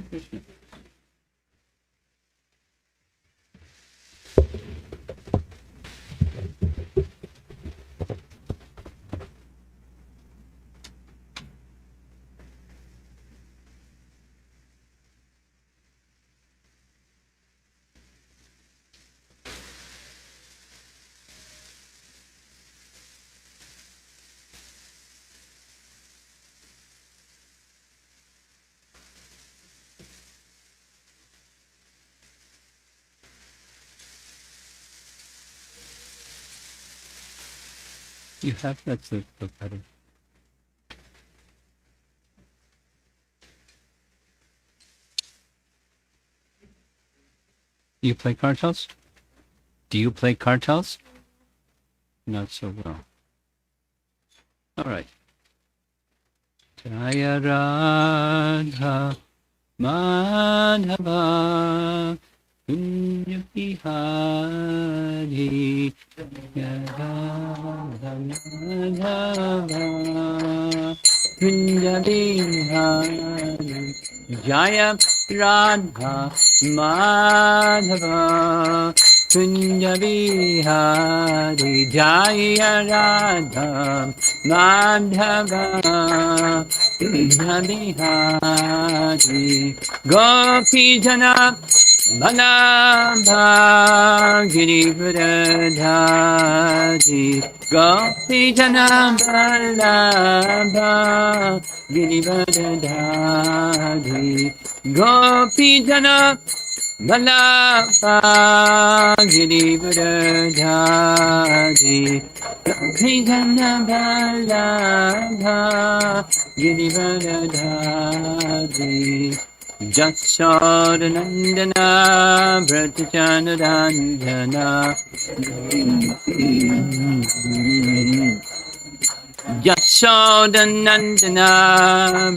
Krishna. You have that book, Hari. Do you play cartels? Do you play cartels? Not so well. All right. Jaya Radha Madhava Kunja Bihari Jaya Radha Madhava Kunja Bihari Jaya Radha Madhava Kunja Bihari Jaya Radha Madhava Kunja Bihari Gopi Jana Balabha Girivardhari Gopi Jana Balabha Girivardhari Gopi Jana Balabha Girivardhari Gopi Jana Balabha Girivardhari Jasodanandana Vratajanarandana Jasodanandana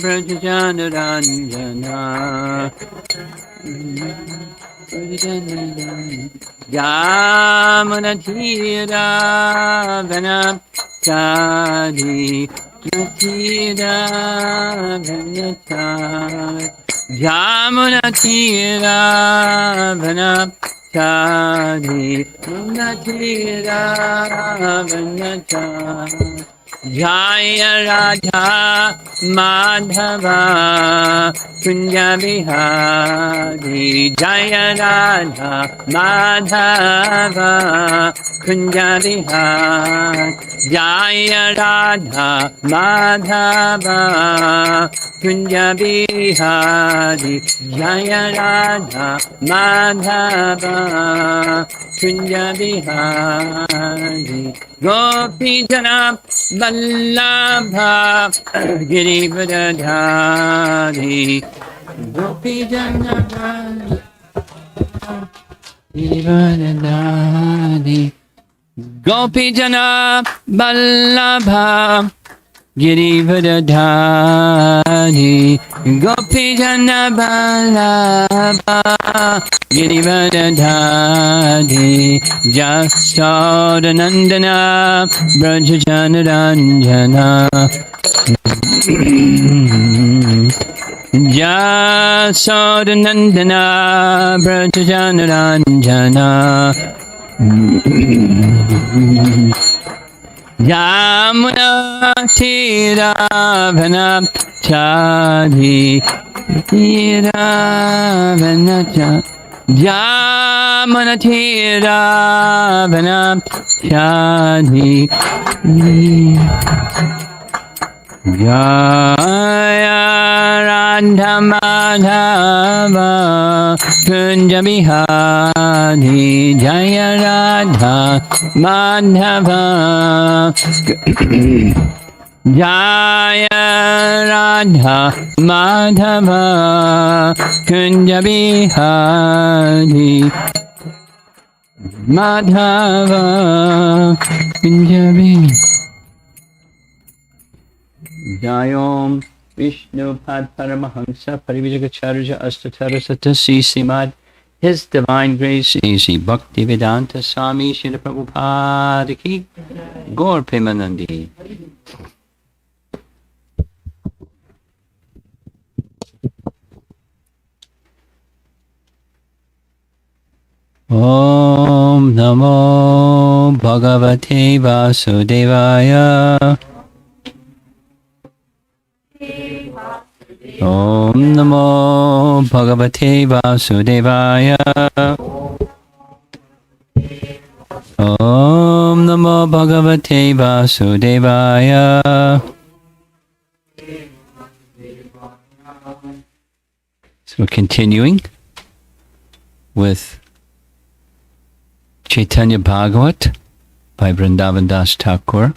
Vratajanarandana Yamanatira Vana Chadi Natira Vana Chadi Yamuna Tira Vana Chadi Yamuna Tira Vana Chadi Jaya Radha Madhava Kunja Bihari Jaya Radha Madhava Kunja Bihari Jaya Radha Madhava Kunja Bihari Jaya Radha Madhava Kunja Bihari Gopi Jana Vallabha Girivardhari Gopi Jana Vallabha Girivardhari Gopi Jana Vallabha Girivardhari Gopi Jana Vallabha Girivardhari Jasodanandana Brajajanaranjana Jasodanandana Brajajanaranjana Yamuna Tira Vana Chadi Tira Vana Chadi Yamuna Tira Vana Chadi Jaya Radha Madhava Kunja Bihari Jaya Radha Madhava Jaya Radha Madhava Kunja Bihari Madhava Kunja Bihari Jayom Vishnu Pad Paramahamsa Parivijagacharya Astatara Satasi Simad His Divine Grace Easy Bhakti Vedanta Swami Srila Prabhupada Ki Gaur Premanandi. Namo Bhagavate Vasudevaya. Om Namo Bhagavate Vasudevaya. Om Namo Bhagavate Vasudevaya. So continuing with Chaitanya Bhagavata by Vrindavan Das Thakur.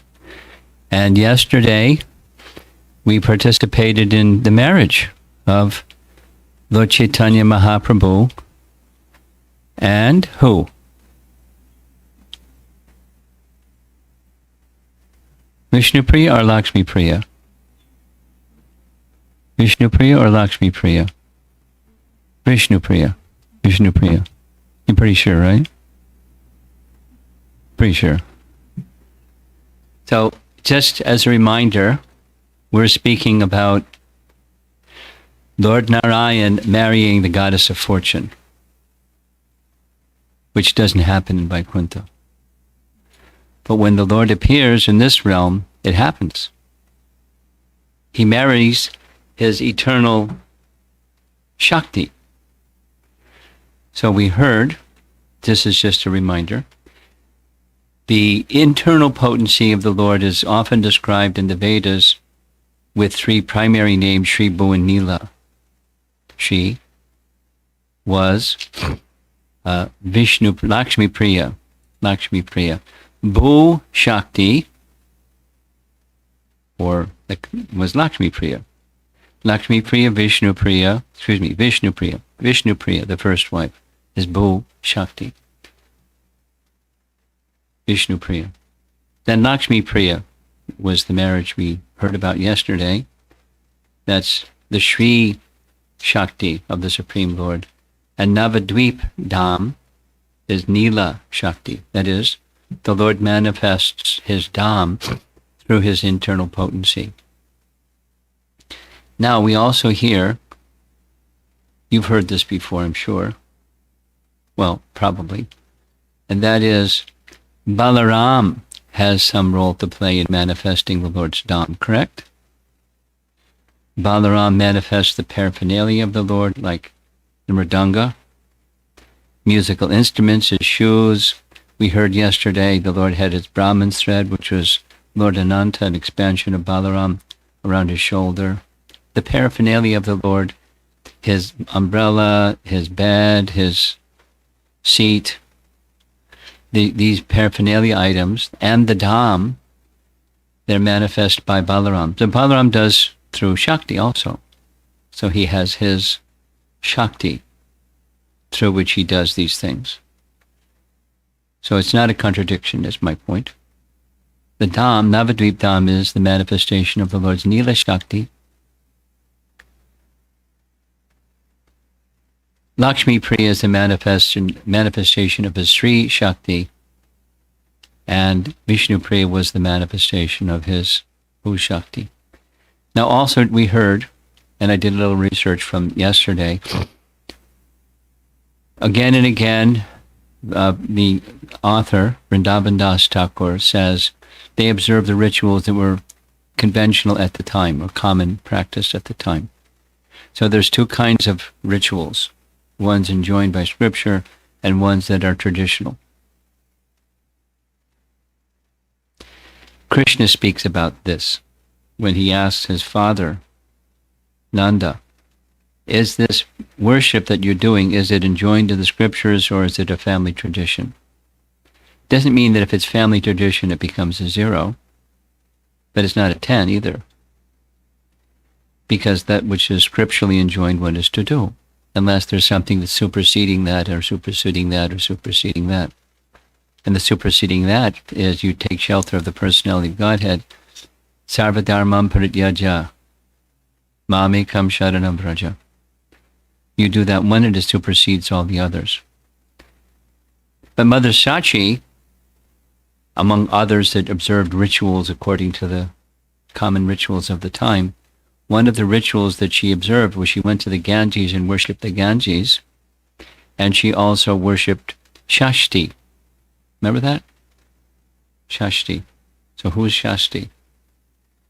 And yesterday we participated in the marriage of Lord Chaitanya Mahaprabhu and who? Vishnupriya or Lakshmi Priya? Vishnupriya or Lakshmi Priya? Vishnupriya. Vishnupriya. You're pretty sure, right? Pretty sure. So, just as a reminder, we're speaking about Lord Narayan marrying the goddess of fortune, which doesn't happen in Vaikuntha. But when the Lord appears in this realm, it happens. He marries his eternal Shakti. So we heard, this is just a reminder, the internal potency of the Lord is often described in the Vedas with three primary names, Shri, Bhu, and Nila. She was Vishnu, Lakshmi Priya. Lakshmi Priya. Bhu Shakti, or was Lakshmi Priya. Lakshmi Priya, Vishnu Priya, Vishnu Priya. Vishnu Priya, the first wife, is Bhu Shakti. Vishnu Priya. Then Lakshmi Priya was the marriage we heard about yesterday. That's the Shri Shakti of the Supreme Lord. And Navadvip Dham is Nila Shakti. That is, the Lord manifests his Dham through his internal potency. Now we also hear, you've heard this before, I'm sure. Well, probably. And that is, Balaram has some role to play in manifesting the Lord's Dham, correct? Balaram manifests the paraphernalia of the Lord, like the mridanga, musical instruments, his shoes. We heard yesterday the Lord had his Brahman thread, which was Lord Ananta, an expansion of Balaram around his shoulder. The paraphernalia of the Lord, his umbrella, his bed, his seat, these paraphernalia items, and the Dham, they're manifest by Balaram. So Balaram does through Shakti also. So he has his Shakti through which he does these things. So it's not a contradiction, is my point. The Dham, Navadvip Dham, is the manifestation of the Lord's Nila Shakti. Lakshmi Priya is the manifestation of his Sri Shakti, and Vishnu Priya was the manifestation of his Bhu Shakti. Now also we heard, and I did a little research from yesterday, again and again, the author, Vrindavan Das Thakur, says they observed the rituals that were conventional at the time, or common practice at the time. So there's two kinds of rituals, ones enjoined by scripture and ones that are traditional. Krishna speaks about this when he asks his father, Nanda, is this worship that you're doing, is it enjoined in the scriptures or is it a family tradition? Doesn't mean that if it's family tradition it becomes a 0, but it's not a 10 either. Because that which is scripturally enjoined one is to do, unless there's something that's superseding that or superseding that or superseding that. And the superseding that is you take shelter of the personality of Godhead. Sarvadharmam parityaja, mamekam sharanam vraja. You do that one and it supersedes all the others. But Mother Sachi, among others that observed rituals according to the common rituals of the time, one of the rituals that she observed was she went to the Ganges and worshipped the Ganges, and she also worshipped Shashti. Remember that? Sasthi. So who's Sasthi?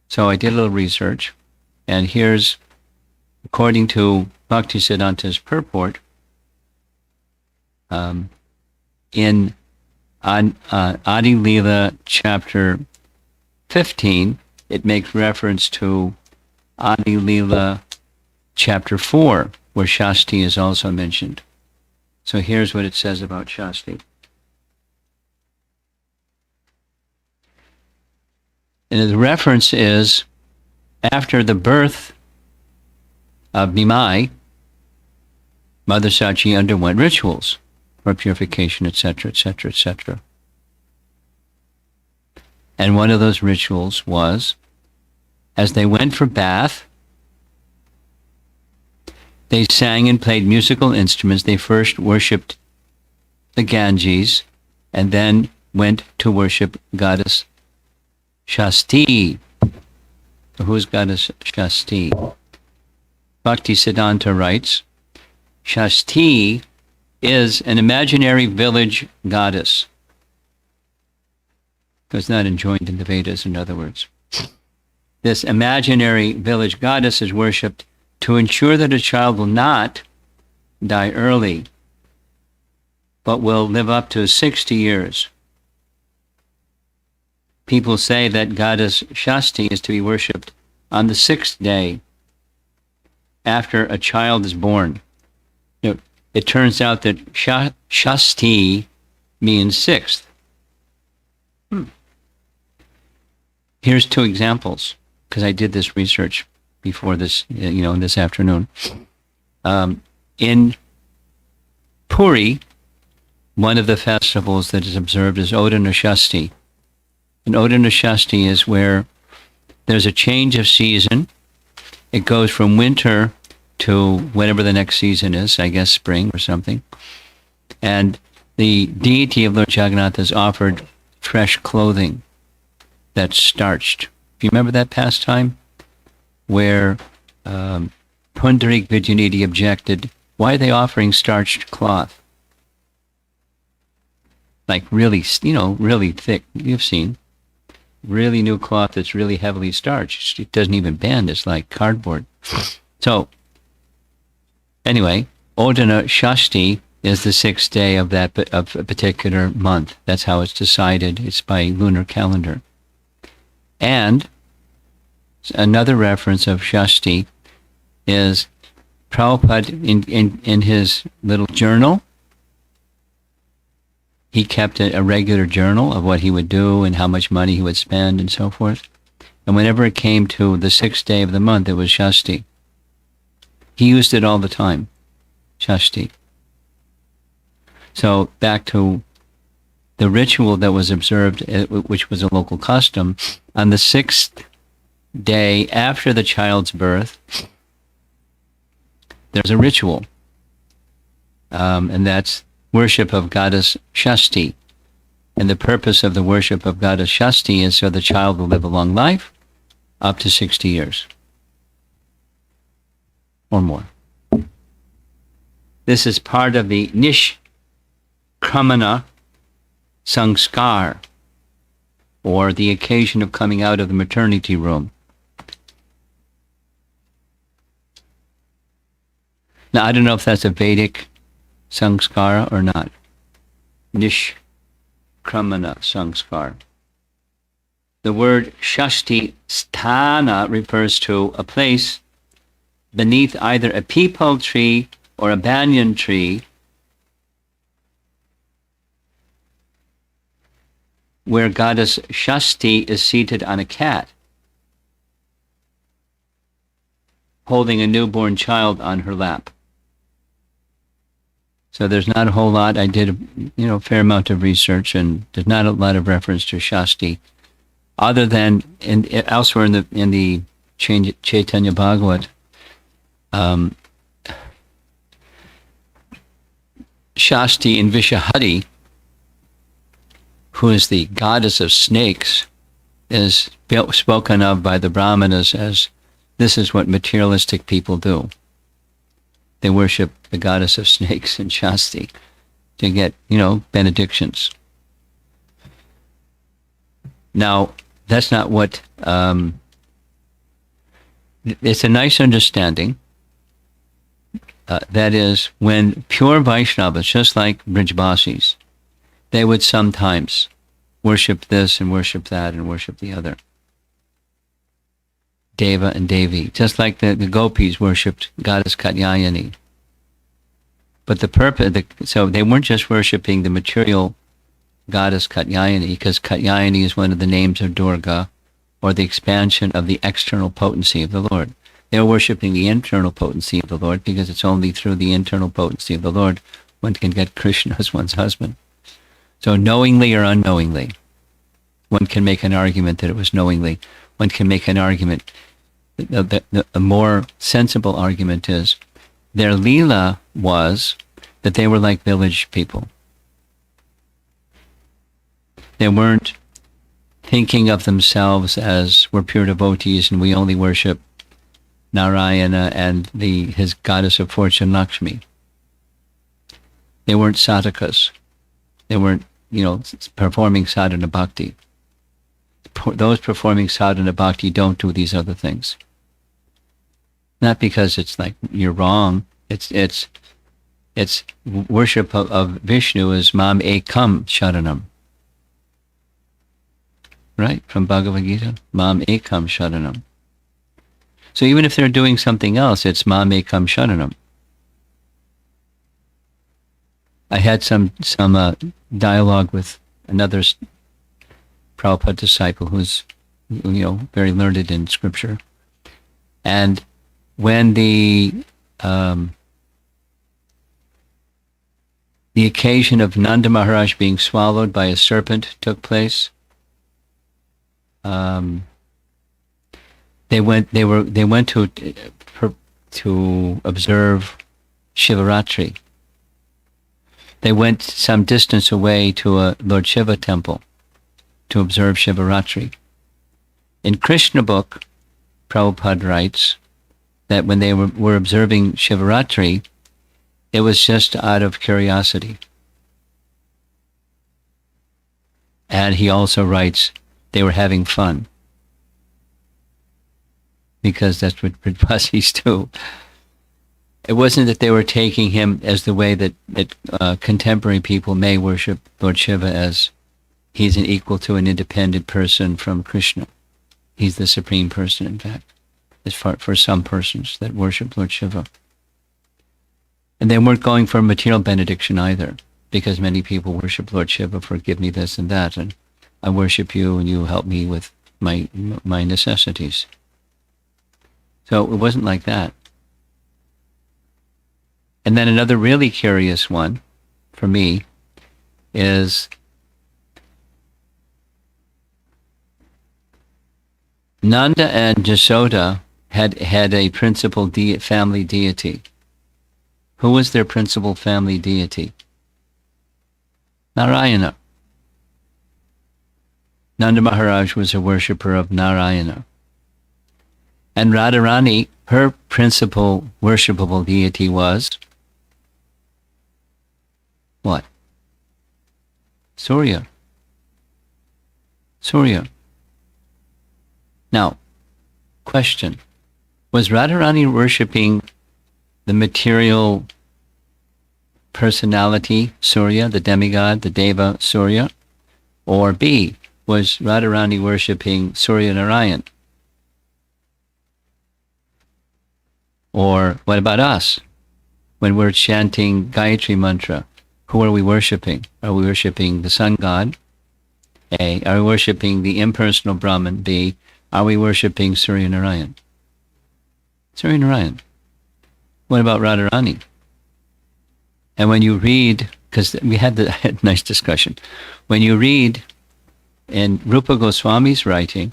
So I did a little research, and here's, according to Bhaktisiddhanta's purport, in Adi Leela chapter 15, it makes reference to Adi Leela chapter 4, where Sasthi is also mentioned. So here's what it says about Sasthi. And the reference is, after the birth of Nimai, Mother Sachi underwent rituals for purification, etc., etc., etc. And one of those rituals was, as they went for bath, they sang and played musical instruments. They first worshipped the Ganges and then went to worship goddess Sasthi. Who's goddess Sasthi? Bhaktisiddhanta writes, Sasthi is an imaginary village goddess. It's not enjoined in the Vedas, in other words. This imaginary village goddess is worshipped to ensure that a child will not die early, but will live up to 60 years. People say that goddess Sasthi is to be worshipped on the 6th day after a child is born. You know, it turns out that Sasthi means 6th. Here's 2 examples, because I did this research before this, this afternoon. In Puri, one of the festivals that is observed is Odanashasti. And Odanashasti is where there's a change of season. It goes from winter to whatever the next season is, I guess spring or something. And the deity of Lord Jagannath is offered fresh clothing that's starched. Do you remember that pastime? Where Pundarik Vijayanidhi objected, why are they offering starched cloth? Like really, really thick, you've seen. Really new cloth that's really heavily starched. It doesn't even bend, it's like cardboard. So, anyway, Odana Shashti is the 6th day of of a particular month. That's how it's decided. It's by lunar calendar. And another reference of Shashti is Prabhupada in his little journal. He kept a regular journal of what he would do and how much money he would spend and so forth. And whenever it came to the 6th day of the month, it was Shashti. He used it all the time, Shashti. So back to the ritual that was observed, which was a local custom, on the 6th day after the child's birth, there's a ritual, and that's worship of goddess Sasthi. And the purpose of the worship of goddess Sasthi is so the child will live a long life, up to 60 years or more. This is part of the Nishkramana Sanskar, or the occasion of coming out of the maternity room. Now, I don't know if that's a Vedic Sanskara or not. Nishkramana Sanskar. The word Shashti Sthana refers to a place beneath either a peepal tree or a banyan tree where goddess Shashti is seated on a cat, holding a newborn child on her lap. So there's not a whole lot. I did a fair amount of research, and there's not a lot of reference to Shashti, other than elsewhere in the Chaitanya Bhagavata. Shashti in Vishahari, who is the goddess of snakes, is spoken of by the Brahmanas as, this is what materialistic people do. They worship the goddess of snakes and Shasti to get, benedictions. Now, that's not what, it's a nice understanding. That is, when pure Vaishnavas, just like Brijbasis, they would sometimes worship this and worship that and worship the other. Deva and Devi, just like the gopis worshipped goddess Katyayani. But the purpose, so they weren't just worshipping the material goddess Katyayani, because Katyayani is one of the names of Durga, or the expansion of the external potency of the Lord. They were worshipping the internal potency of the Lord, because it's only through the internal potency of the Lord one can get Krishna as one's husband. So knowingly or unknowingly, one can make an argument that it was knowingly. One can make an argument. A more sensible argument is their Leela was that they were like village people. They weren't thinking of themselves as we're pure devotees and we only worship Narayana and his goddess of fortune, Lakshmi. They weren't sadhakas. They weren't, performing sadhana bhakti. Those performing sadhana bhakti don't do these other things. Not because it's like you're wrong. It's worship of Vishnu is mam ekam sharanam. Right? From Bhagavad Gita. Mam ekam sharanam. So even if they're doing something else, it's mam ekam sharanam. I had some dialogue with another Prabhupada disciple who's very learned in scripture, and when the occasion of Nanda Maharaj being swallowed by a serpent took place, they went to observe Shivaratri. They went some distance away to a Lord Shiva temple to observe Shivaratri. In Krishna book, Prabhupada writes that when they were observing Shivaratri, it was just out of curiosity. And he also writes they were having fun, because that's what Brajbasis do. It wasn't that they were taking him as the way that contemporary people may worship Lord Shiva, as he's an equal to an independent person from Krishna. He's the supreme person, in fact, as for some persons that worship Lord Shiva. And they weren't going for material benediction either, because many people worship Lord Shiva for give me this and that, and I worship you and you help me with my necessities. So it wasn't like that. And then another really curious one for me is Nanda and Jasoda had a principal family deity. Who was their principal family deity? Narayana. Nanda Maharaj was a worshipper of Narayana. And Radharani, her principal worshipable deity was what? Surya. Now, question. Was Radharani worshipping the material personality, Surya, the demigod, the Deva Surya? Or B, was Radharani worshipping Surya Narayan? Or what about us? When we're chanting Gayatri mantra, who are we worshipping? Are we worshipping the sun god? A. Are we worshipping the impersonal Brahman? B. Are we worshipping Surya Narayan? Surya Narayan. What about Radharani? And when you read, because we had a nice discussion, when you read in Rupa Goswami's writing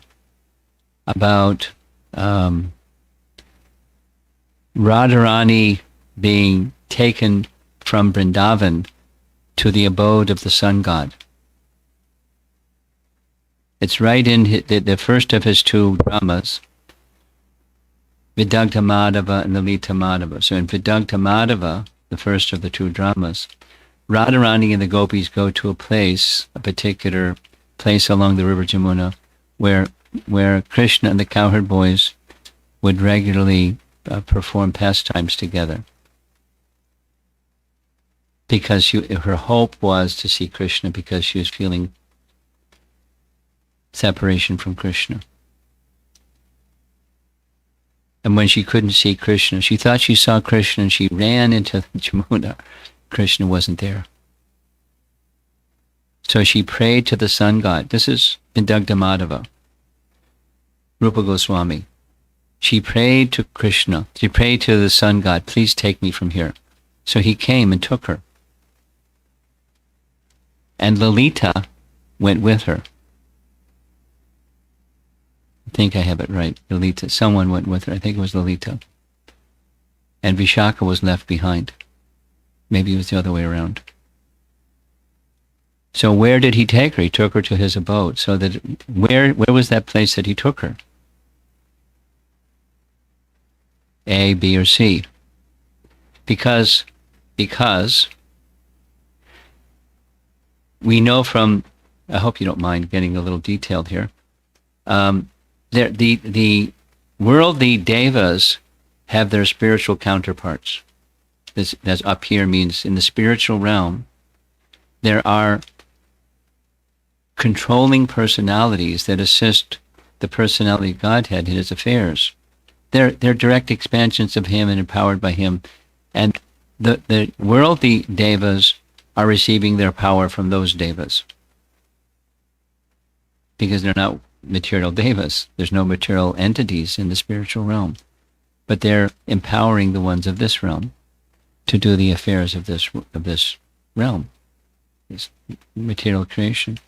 about Radharani being taken from Vrindavan to the abode of the sun god. It's right in the first of his two dramas, Vidagdha Madhava and Lalita Madhava. So in Vidagdha Madhava, the first of the two dramas, Radharani and the gopis go to a place, a particular place along the river Jamuna where Krishna and the cowherd boys would regularly perform pastimes together. Because her hope was to see Krishna, because she was feeling separation from Krishna. And when she couldn't see Krishna, she thought she saw Krishna and she ran into Jamuna. Krishna wasn't there. So she prayed to the sun god. This is in Madhava, Rupa Goswami. She prayed to Krishna. She prayed to the sun god, please take me from here. So he came and took her. And Lalita went with her. I think I have it right. Lalita. Someone went with her. I think it was Lalita. And Vishaka was left behind. Maybe it was the other way around. So where did he take her? He took her to his abode. So that where was that place that he took her? A, B, or C? Because we know from, I hope you don't mind getting a little detailed here, the worldly devas have their spiritual counterparts. That's up here means in the spiritual realm, there are controlling personalities that assist the personality of Godhead in his affairs. They're direct expansions of him and empowered by him. And the worldly devas are receiving their power from those devas. Because they're not material devas. There's no material entities in the spiritual realm. But they're empowering the ones of this realm to do the affairs of this realm, this material creation.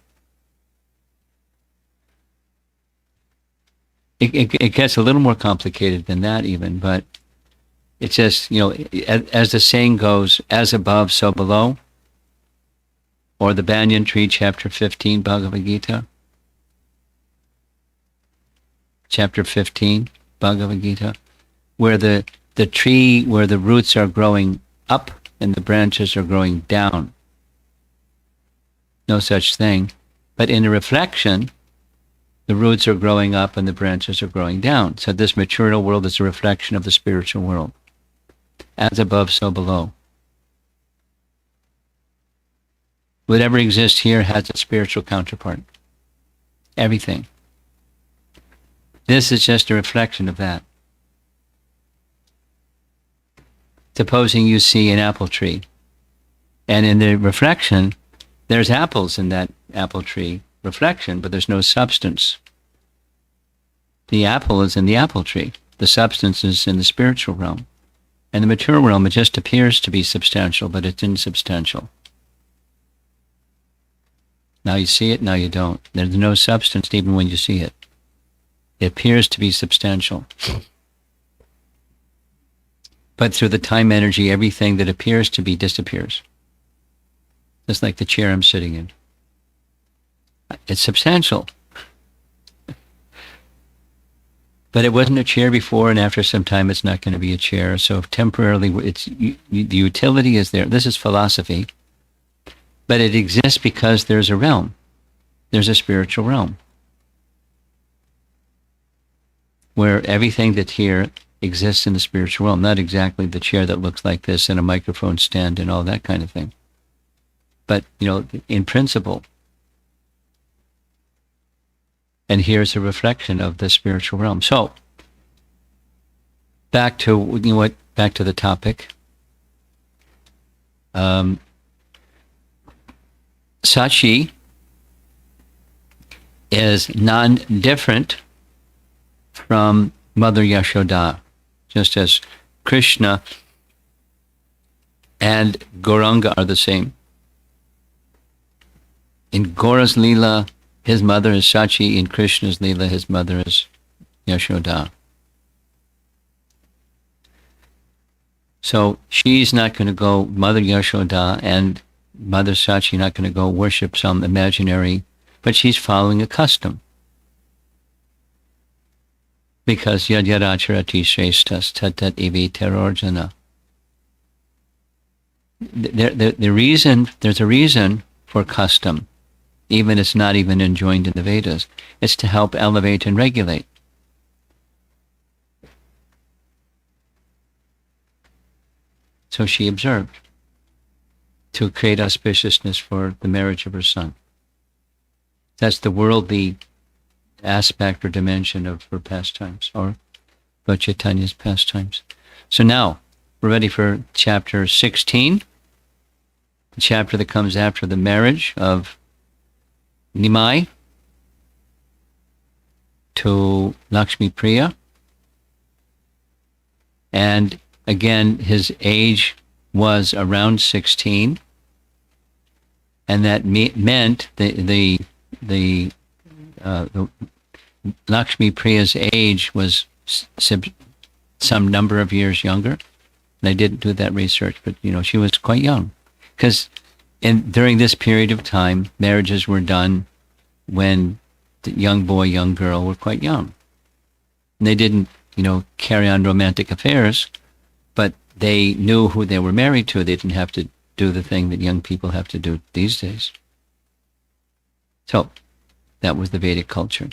It gets a little more complicated than that even, but it's just, as the saying goes, as above, so below, or the banyan tree, chapter 15, Bhagavad Gita. Chapter 15, Bhagavad Gita, where the tree, where the roots are growing up and the branches are growing down. No such thing. But in a reflection, the roots are growing up and the branches are growing down. So this material world is a reflection of the spiritual world. As above, so below. Whatever exists here has a spiritual counterpart. Everything. This is just a reflection of that. Supposing you see an apple tree, and in the reflection, there's apples in that apple tree reflection, but there's no substance. The apple is in the apple tree. The substance is in the spiritual realm. And the material realm, it just appears to be substantial, but it's insubstantial. Now you see it, now you don't. There's no substance even when you see it. It appears to be substantial. But through the time energy, everything that appears to be disappears. Just like the chair I'm sitting in. It's substantial. But it wasn't a chair before, and after some time it's not going to be a chair. So temporarily, the utility is there. This is philosophy. But it exists because there's a realm. There's a spiritual realm. Where everything that's here exists in the spiritual realm. Not exactly the chair that looks like this and a microphone stand and all that kind of thing. But, in principle. And here's a reflection of the spiritual realm. So, back to the topic. Sachi is non-different from Mother Yashoda, just as Krishna and Gauranga are the same. In Gaura's Leela, his mother is Sachi. In Krishna's Leela, his mother is Yashoda. So she's not going to go, Mother Yashoda and Mother Sachi not going to go worship some imaginary, but she's following a custom. Because yad acharati shreshtas tat ivi terorjana. There's a reason for custom. Even it's not even enjoined in the Vedas. It's to help elevate and regulate. So she observed to create auspiciousness for the marriage of her son. That's the worldly aspect or dimension of her pastimes, or Lord Chaitanya's pastimes. So now, we're ready for chapter 16, the chapter that comes after the marriage of Nimai to Lakshmi Priya. And again, his age was around 16, and that meant the Lakshmi Priya's age was some number of years younger. And I didn't do that research, but she was quite young, because during this period of time, marriages were done when the young boy, young girl were quite young. And they didn't, carry on romantic affairs, but they knew who they were married to. They didn't have to do the thing that young people have to do these days. So that was the Vedic culture,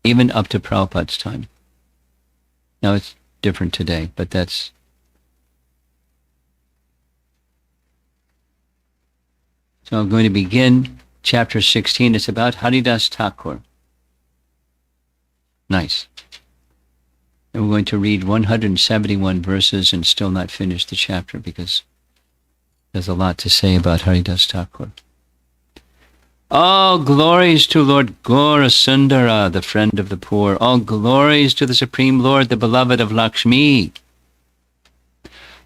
even up to Prabhupada's time. Now it's different today, but that's... So I'm going to begin chapter 16. It's about Haridasa Thakura. Nice. And we're going to read 171 verses and still not finish the chapter, because there's a lot to say about Haridasa Thakura. All glories to Lord Gaurasundara, the friend of the poor. All glories to the Supreme Lord, the beloved of Lakshmi.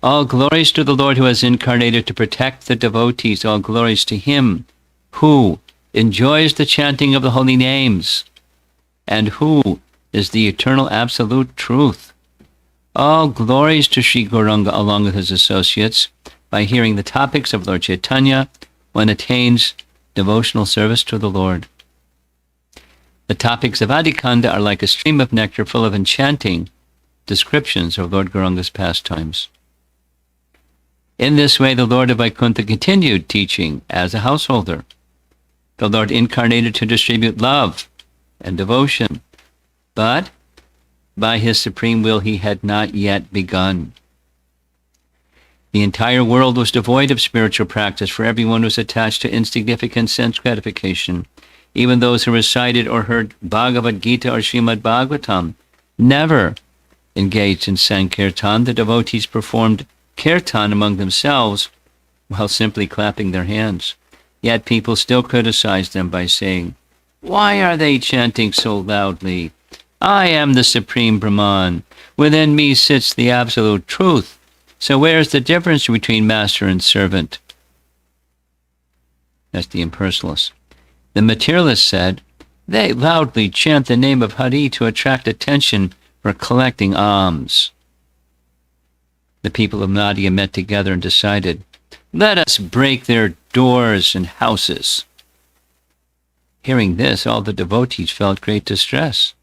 All glories to the Lord who has incarnated to protect the devotees. All glories to him who enjoys the chanting of the holy names and who is the eternal absolute truth. All glories to Sri Gauranga along with his associates. By hearing the topics of Lord Chaitanya, one attains devotional service to the Lord. The topics of Adikanda are like a stream of nectar full of enchanting descriptions of Lord Gauranga's pastimes. In this way, the Lord of Vaikuntha continued teaching as a householder. The Lord incarnated to distribute love and devotion, but by his supreme will he had not yet begun. The entire world was devoid of spiritual practice, for everyone was attached to insignificant sense gratification. Even those who recited or heard Bhagavad Gita or Srimad Bhagavatam never engaged in Sankirtana. The devotees performed kirtan among themselves while simply clapping their hands. Yet people still criticized them by saying, "Why are they chanting so loudly? I am the Supreme Brahman. Within me sits the absolute truth. So where's the difference between master and servant?" That's the impersonalists. The materialists said, "They loudly chant the name of Hari to attract attention for collecting alms." The people of Nadia met together and decided, "Let us break their doors and houses." Hearing this, all the devotees felt great distress.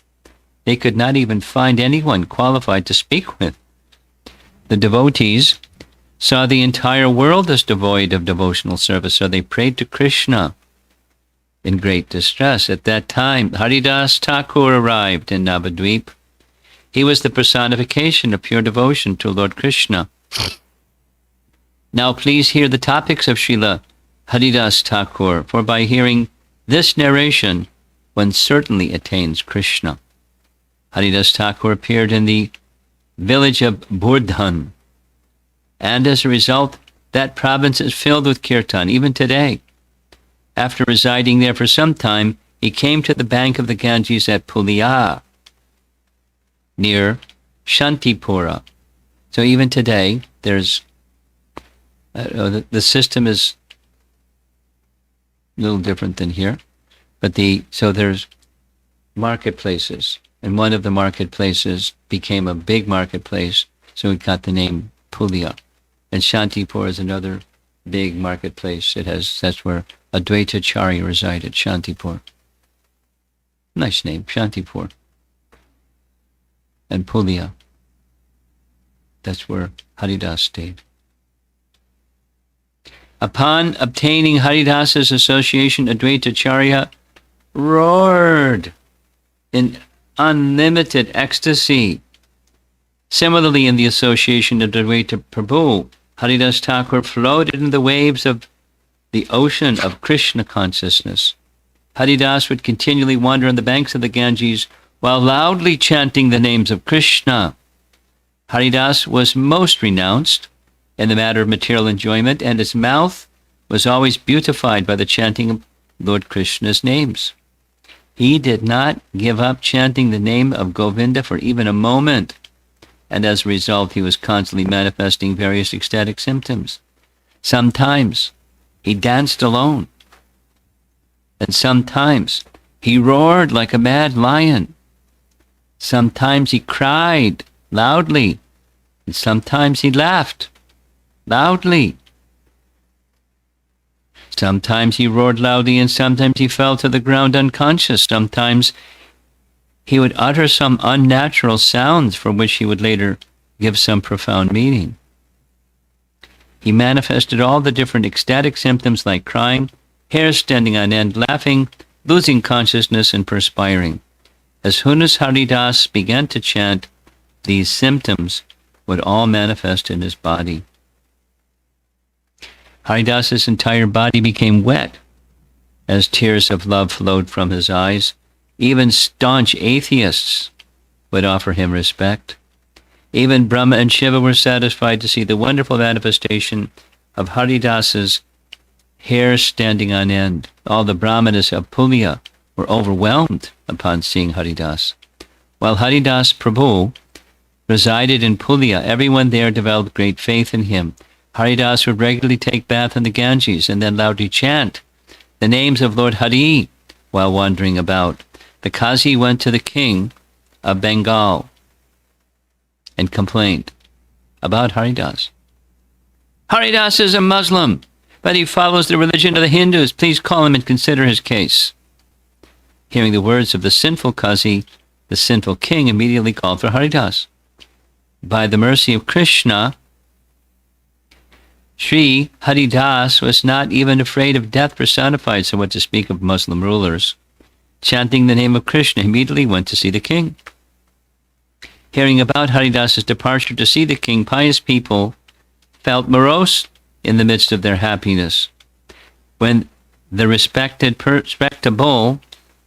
They could not even find anyone qualified to speak with. The devotees saw the entire world as devoid of devotional service, so they prayed to Krishna in great distress. At that time, Haridasa Thakura arrived in Navadvip. He was the personification of pure devotion to Lord Krishna. Now please hear the topics of Srila Haridasa Thakura, for by hearing this narration, one certainly attains Krishna. Haridasa Thakura appeared in the village of Burdhan, and as a result, that province is filled with kirtan, even today. After residing there for some time, he came to the bank of the Ganges at Pulia, near Shantipura. So even today, there's the system is a little different than here, but so there's marketplaces, and one of the marketplaces became a big marketplace, so it got the name Pulia. And Shantipur is another big marketplace. That's where Advaita Chari resided, Shantipur. Nice name, Shantipur. And Pulia. That's where Haridas stayed. Upon obtaining Haridasa's association, Advaitacharya roared in unlimited ecstasy. Similarly, in the association of Advaita Prabhu, Haridasa Thakur floated in the waves of the ocean of Krishna consciousness. Haridas would continually wander on the banks of the Ganges while loudly chanting the names of Krishna. Haridas was most renounced in the matter of material enjoyment, and his mouth was always beautified by the chanting of Lord Krishna's names. He did not give up chanting the name of Govinda for even a moment, and as a result, he was constantly manifesting various ecstatic symptoms. Sometimes he danced alone, and sometimes he roared like a mad lion. Sometimes he cried loudly, and sometimes he laughed loudly. Sometimes he roared loudly, and sometimes he fell to the ground unconscious. Sometimes he would utter some unnatural sounds for which he would later give some profound meaning. He manifested all the different ecstatic symptoms like crying, hair standing on end, laughing, losing consciousness, and perspiring. As soon as Haridas began to chant, these symptoms would all manifest in his body. Haridas's entire body became wet as tears of love flowed from his eyes. Even staunch atheists would offer him respect. Even Brahma and Shiva were satisfied to see the wonderful manifestation of Haridas's hair standing on end. All the Brahmanas of Pulya were overwhelmed upon seeing Haridas. While Haridas Prabhu resided in Pulya, everyone there developed great faith in him. Haridas would regularly take bath in the Ganges and then loudly chant the names of Lord Hari while wandering about. The Qazi went to the king of Bengal and complained about Haridas. Haridas is a Muslim, but he follows the religion of the Hindus. Please call him and consider his case. Hearing the words of the sinful Qazi, the sinful king immediately called for Haridas. By the mercy of Krishna, Sri Haridas was not even afraid of death personified, so what to speak of Muslim rulers. Chanting the name of Krishna, immediately went to see the king. Hearing about Haridas's departure to see the king, pious people felt morose in the midst of their happiness. When the respectable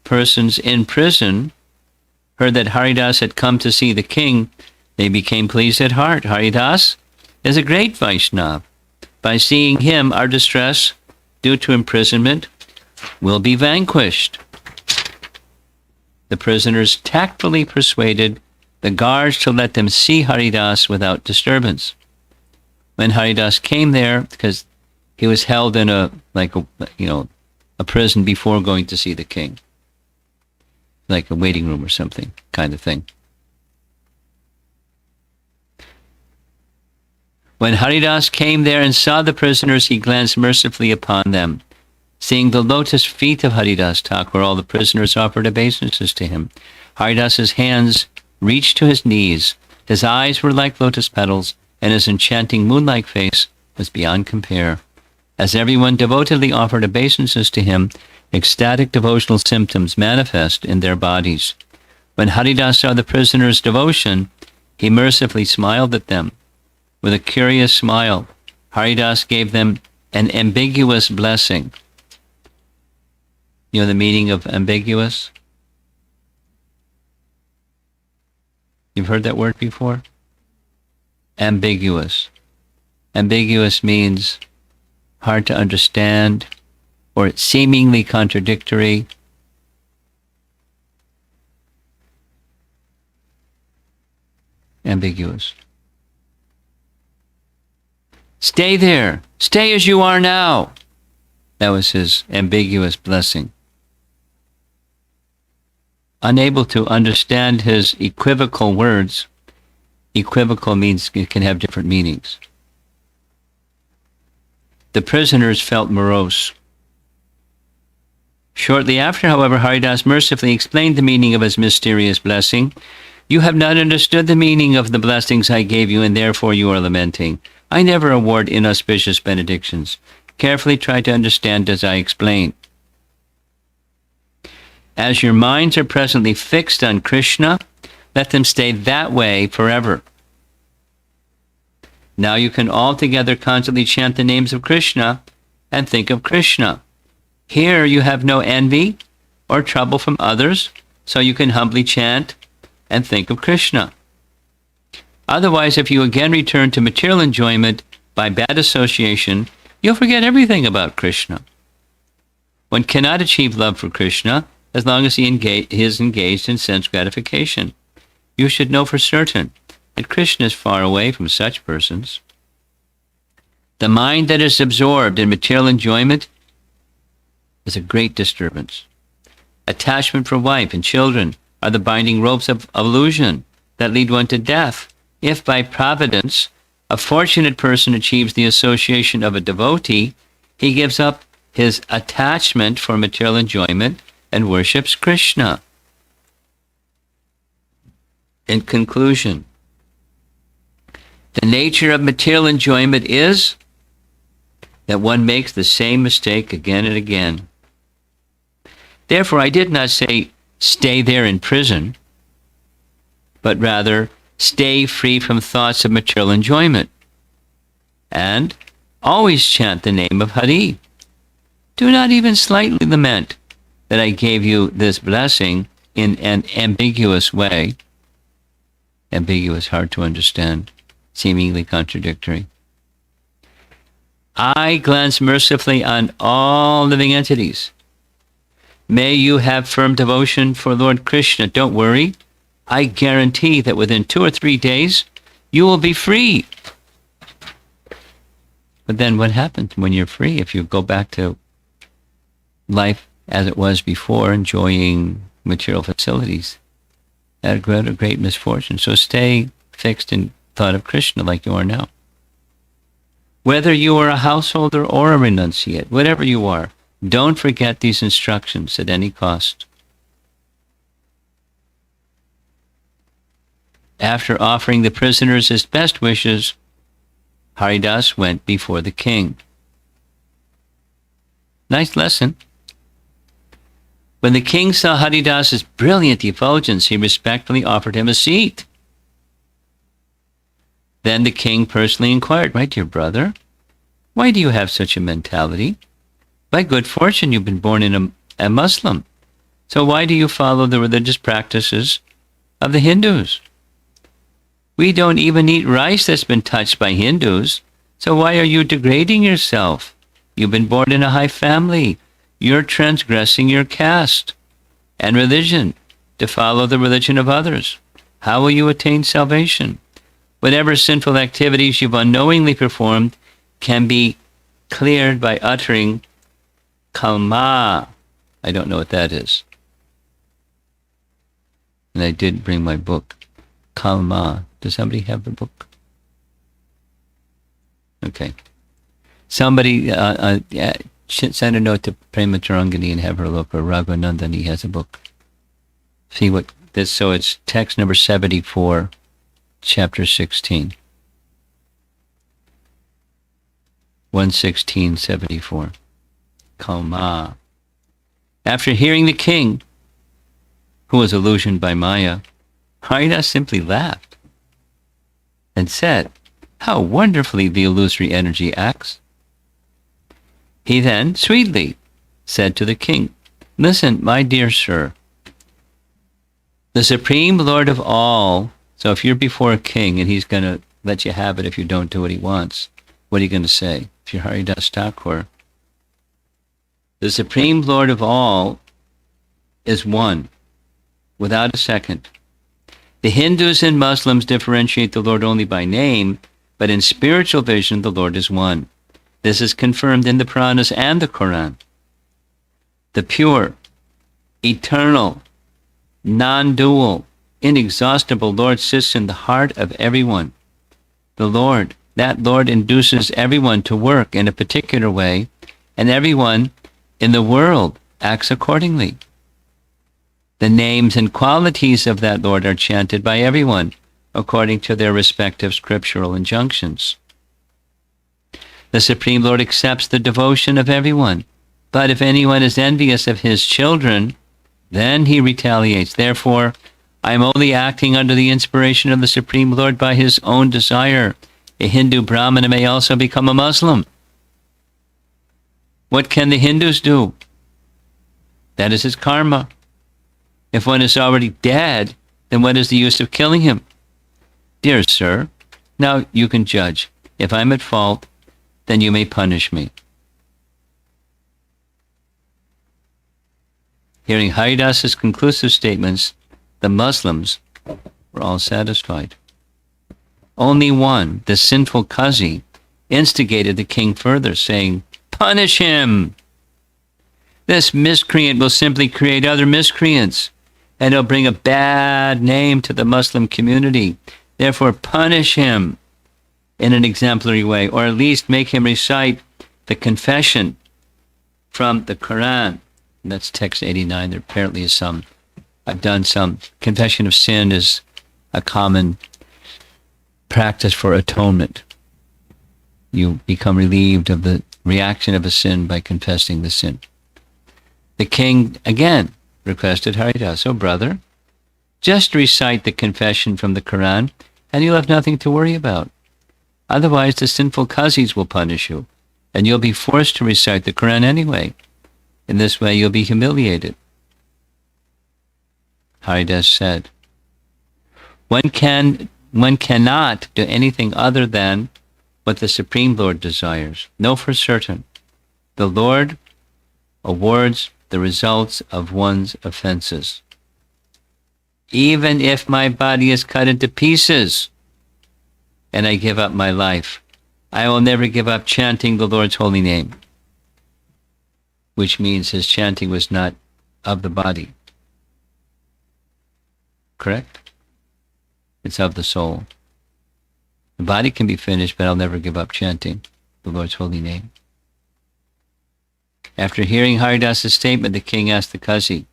persons in prison heard that Haridas had come to see the king, they became pleased at heart. Haridas is a great Vaishnava. By seeing him, our distress due to imprisonment will be vanquished. The prisoners tactfully persuaded the guards to let them see Haridas without disturbance. When Haridas came there, because he was held in a prison before going to see the king, like a waiting room or something kind of thing. When Haridas came there and saw the prisoners, he glanced mercifully upon them. Seeing the lotus feet of Haridasa Thakur, all the prisoners offered obeisances to him. Haridas's hands reached to his knees. His eyes were like lotus petals, and his enchanting moon-like face was beyond compare. As everyone devotedly offered obeisances to him, ecstatic devotional symptoms manifest in their bodies. When Haridas saw the prisoners' devotion, he mercifully smiled at them. With a curious smile, Haridas gave them an ambiguous blessing. You know the meaning of ambiguous? You've heard that word before? Ambiguous. Ambiguous means hard to understand or seemingly contradictory. Ambiguous. Stay there. Stay as you are now. That was his ambiguous blessing. Unable to understand his equivocal words, equivocal means it can have different meanings. The prisoners felt morose. Shortly after, however, Haridas mercifully explained the meaning of his mysterious blessing. You have not understood the meaning of the blessings I gave you, and therefore you are lamenting. I never award inauspicious benedictions. Carefully try to understand as I explain. As your minds are presently fixed on Krishna, let them stay that way forever. Now you can all together constantly chant the names of Krishna and think of Krishna. Here you have no envy or trouble from others, so you can humbly chant and think of Krishna. Otherwise, if you again return to material enjoyment by bad association, you'll forget everything about Krishna. One cannot achieve love for Krishna as long as he is engaged in sense gratification. You should know for certain that Krishna is far away from such persons. The mind that is absorbed in material enjoyment is a great disturbance. Attachment for wife and children are the binding ropes of illusion that lead one to death. If by providence a fortunate person achieves the association of a devotee, he gives up his attachment for material enjoyment and worships Krishna. In conclusion, the nature of material enjoyment is that one makes the same mistake again and again. Therefore, I did not say stay there in prison, but rather stay free from thoughts of material enjoyment. And always chant the name of Hari. Do not even slightly lament that I gave you this blessing in an ambiguous way. Ambiguous, hard to understand, seemingly contradictory. I glance mercifully on all living entities. May you have firm devotion for Lord Krishna. Don't worry. I guarantee that within 2 or 3 days, you will be free. But then what happens when you're free? If you go back to life as it was before, enjoying material facilities, that's a great misfortune. So stay fixed in thought of Krishna like you are now. Whether you are a householder or a renunciate, whatever you are, don't forget these instructions at any cost. After offering the prisoners his best wishes, Haridas went before the king. Nice lesson. When the king saw Haridas's brilliant effulgence, he respectfully offered him a seat. Then the king personally inquired, "My dear brother, why do you have such a mentality? By good fortune, you've been born in a Muslim. So why do you follow the religious practices of the Hindus? We don't even eat rice that's been touched by Hindus. So why are you degrading yourself? You've been born in a high family. You're transgressing your caste and religion to follow the religion of others. How will you attain salvation? Whatever sinful activities you've unknowingly performed can be cleared by uttering kalma." I don't know what that is. And I did bring my book, Kalma. Does somebody have the book? Okay. Somebody send a note to Prema Tarangani and have her look, or Raghuvanandani has a book. See what this, so it's text number 74, chapter 16. 11674. Kalma. After hearing the king, who was illusioned by Maya, Haridas simply laughed and said, "How wonderfully the illusory energy acts." He then sweetly said to the king, "Listen, my dear sir, the Supreme Lord of all," so if you're before a king and he's going to let you have it if you don't do what he wants, what are you going to say? If you're Haridasa Thakura, the Supreme Lord of all is one, without a second. The Hindus and Muslims differentiate the Lord only by name, but in spiritual vision, the Lord is one. This is confirmed in the Puranas and the Quran. The pure, eternal, non-dual, inexhaustible Lord sits in the heart of everyone. The Lord, that Lord induces everyone to work in a particular way, and everyone in the world acts accordingly. The names and qualities of that Lord are chanted by everyone according to their respective scriptural injunctions. The Supreme Lord accepts the devotion of everyone. But if anyone is envious of his children, then he retaliates. Therefore, I am only acting under the inspiration of the Supreme Lord by his own desire. A Hindu Brahmana may also become a Muslim. What can the Hindus do? That is his karma. If one is already dead, then what is the use of killing him? Dear sir, now you can judge. If I'm at fault, then you may punish me. Hearing Haridasa's conclusive statements, the Muslims were all satisfied. Only one, the sinful Qazi, instigated the king further, saying, "Punish him! This miscreant will simply create other miscreants, and he'll bring a bad name to the Muslim community. Therefore, punish him in an exemplary way, or at least make him recite the confession from the Quran." And that's text 89. There apparently is some. I've done some. Confession of sin is a common practice for atonement. You become relieved of the reaction of a sin by confessing the sin. The king again requested Haridasa, "Oh brother, just recite the confession from the Quran and you'll have nothing to worry about. Otherwise the sinful Qazis will punish you and you'll be forced to recite the Quran anyway. In this way you'll be humiliated." Haridasa said, One cannot do anything other than what the Supreme Lord desires. Know for certain, the Lord awards the results of one's offenses. Even if my body is cut into pieces and I give up my life, I will never give up chanting the Lord's holy name, which means his chanting was not of the body. Correct? It's of the soul. The body can be finished, but I'll never give up chanting the Lord's holy name. After hearing Haridasa's statement, the king asked the Qazi,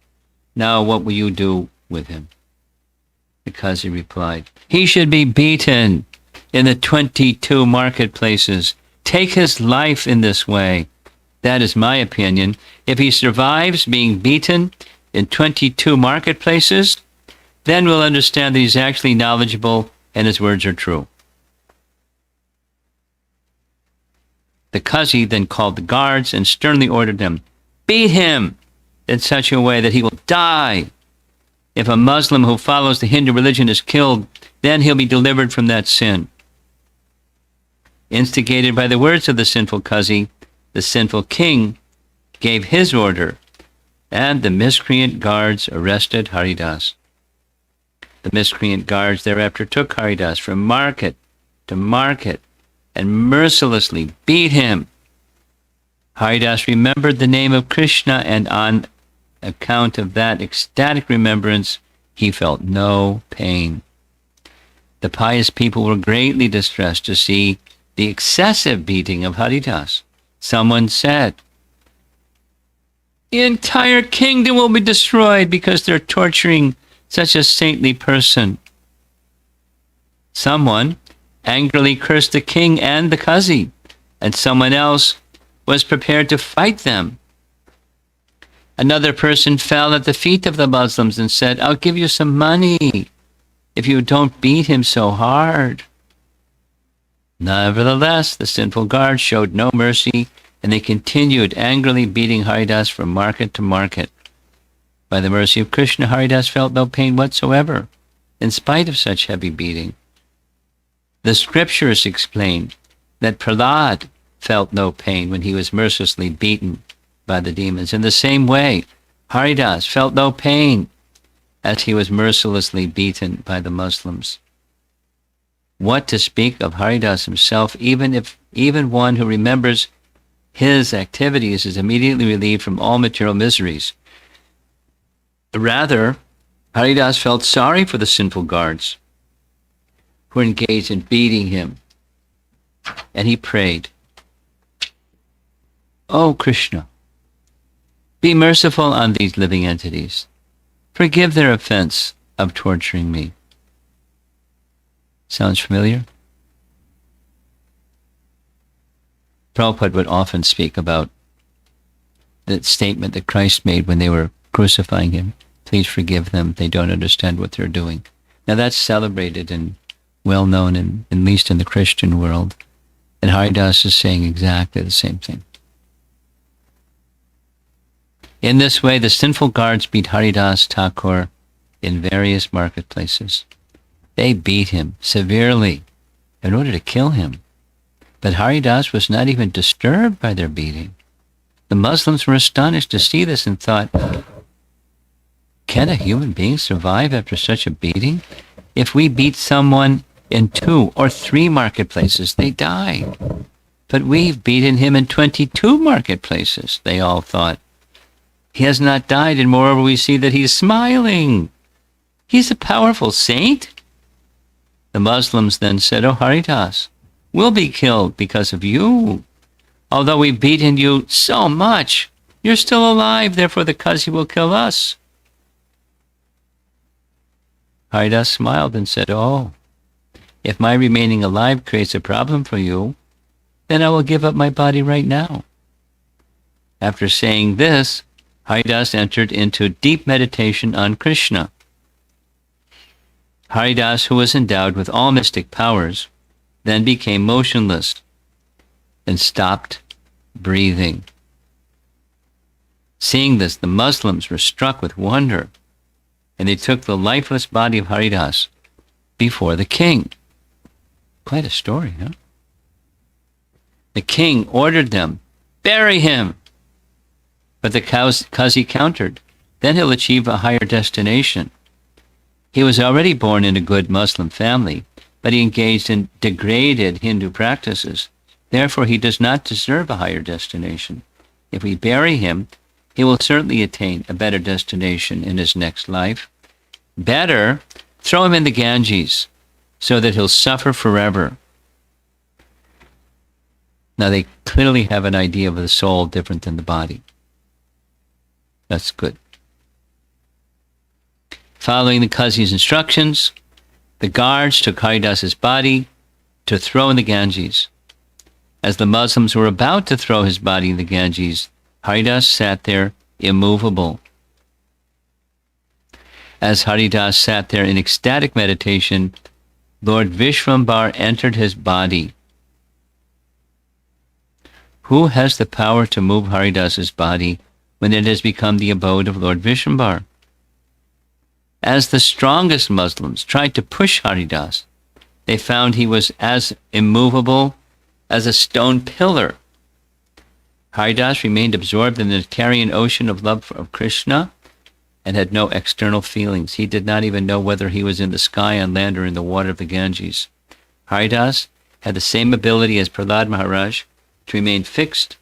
"Now what will you do with him?" The Qazi replied, "He should be beaten in the 22 marketplaces. Take his life in this way. That is my opinion. If he survives being beaten in 22 marketplaces, then we'll understand that he's actually knowledgeable and his words are true." The Qazi then called the guards and sternly ordered them, "Beat him in such a way that he will die. If a Muslim who follows the Hindu religion is killed, then he'll be delivered from that sin." Instigated by the words of the sinful Qazi, the sinful king gave his order, and the miscreant guards arrested Haridasa. The miscreant guards thereafter took Haridasa from market to market and mercilessly beat him. Haridasa remembered the name of Krishna, and on account of that ecstatic remembrance, he felt no pain. The pious people were greatly distressed to see the excessive beating of Haridasa. Someone said, "The entire kingdom will be destroyed because they're torturing such a saintly person." Someone angrily cursed the king and the Qazi, and someone else was prepared to fight them. Another person fell at the feet of the Muslims and said, "I'll give you some money if you don't beat him so hard." Nevertheless, the sinful guards showed no mercy, and they continued angrily beating Haridasa from market to market. By the mercy of Krishna, Haridasa felt no pain whatsoever, in spite of such heavy beating. The scriptures explain that Prahlad felt no pain when he was mercilessly beaten by the demons. In the same way, Haridasa felt no pain as he was mercilessly beaten by the Muslims. What to speak of Haridasa himself, even one who remembers his activities is immediately relieved from all material miseries. Rather, Haridasa felt sorry for the sinful guards who were engaged in beating him, and he prayed, "Oh Krishna, be merciful on these living entities. Forgive their offense of torturing me." Sounds familiar? Prabhupada would often speak about the statement that Christ made when they were crucifying him. Please forgive them. They don't understand what they're doing. Now that's celebrated and well known, at least in the Christian world. And Haridas is saying exactly the same thing. In this way, the sinful guards beat Haridasa Thakura in various marketplaces. They beat him severely in order to kill him. But Haridas was not even disturbed by their beating. The Muslims were astonished to see this and thought, can a human being survive after such a beating? If we beat someone in 2 or 3 marketplaces, they die. But we've beaten him in 22 marketplaces, they all thought. He has not died, and moreover we see that he's smiling. He's a powerful saint. The Muslims then said, "Oh, Haridas, we'll be killed because of you. Although we've beaten you so much, you're still alive, therefore the Qazi will kill us." Haridas smiled and said, "Oh, if my remaining alive creates a problem for you, then I will give up my body right now." After saying this, Haridas entered into deep meditation on Krishna. Haridas, who was endowed with all mystic powers, then became motionless and stopped breathing. Seeing this, the Muslims were struck with wonder, and they took the lifeless body of Haridas before the king. Quite a story, huh? The king ordered them, "Bury him." But the Qazi countered, "Then he'll achieve a higher destination." He was already born in a good Muslim family, but he engaged in degraded Hindu practices. Therefore, he does not deserve a higher destination. If we bury him, he will certainly attain a better destination in his next life. Better, throw him in the Ganges so that he'll suffer forever. Now, they clearly have an idea of the soul different than the body. That's good. Following the Qazi's instructions, the guards took Haridas's body to throw in the Ganges. As the Muslims were about to throw his body in the Ganges, Haridas sat there immovable. As Haridas sat there in ecstatic meditation, Lord Vishvambar entered his body. Who has the power to move Haridas's body when it has become the abode of Lord Vishvambar? As the strongest Muslims tried to push Haridas, they found he was as immovable as a stone pillar. Haridas remained absorbed in the nectarian ocean of love of Krishna and had no external feelings. He did not even know whether he was in the sky, on land, or in the water of the Ganges. Haridas had the same ability as Prahlad Maharaj to remain fixed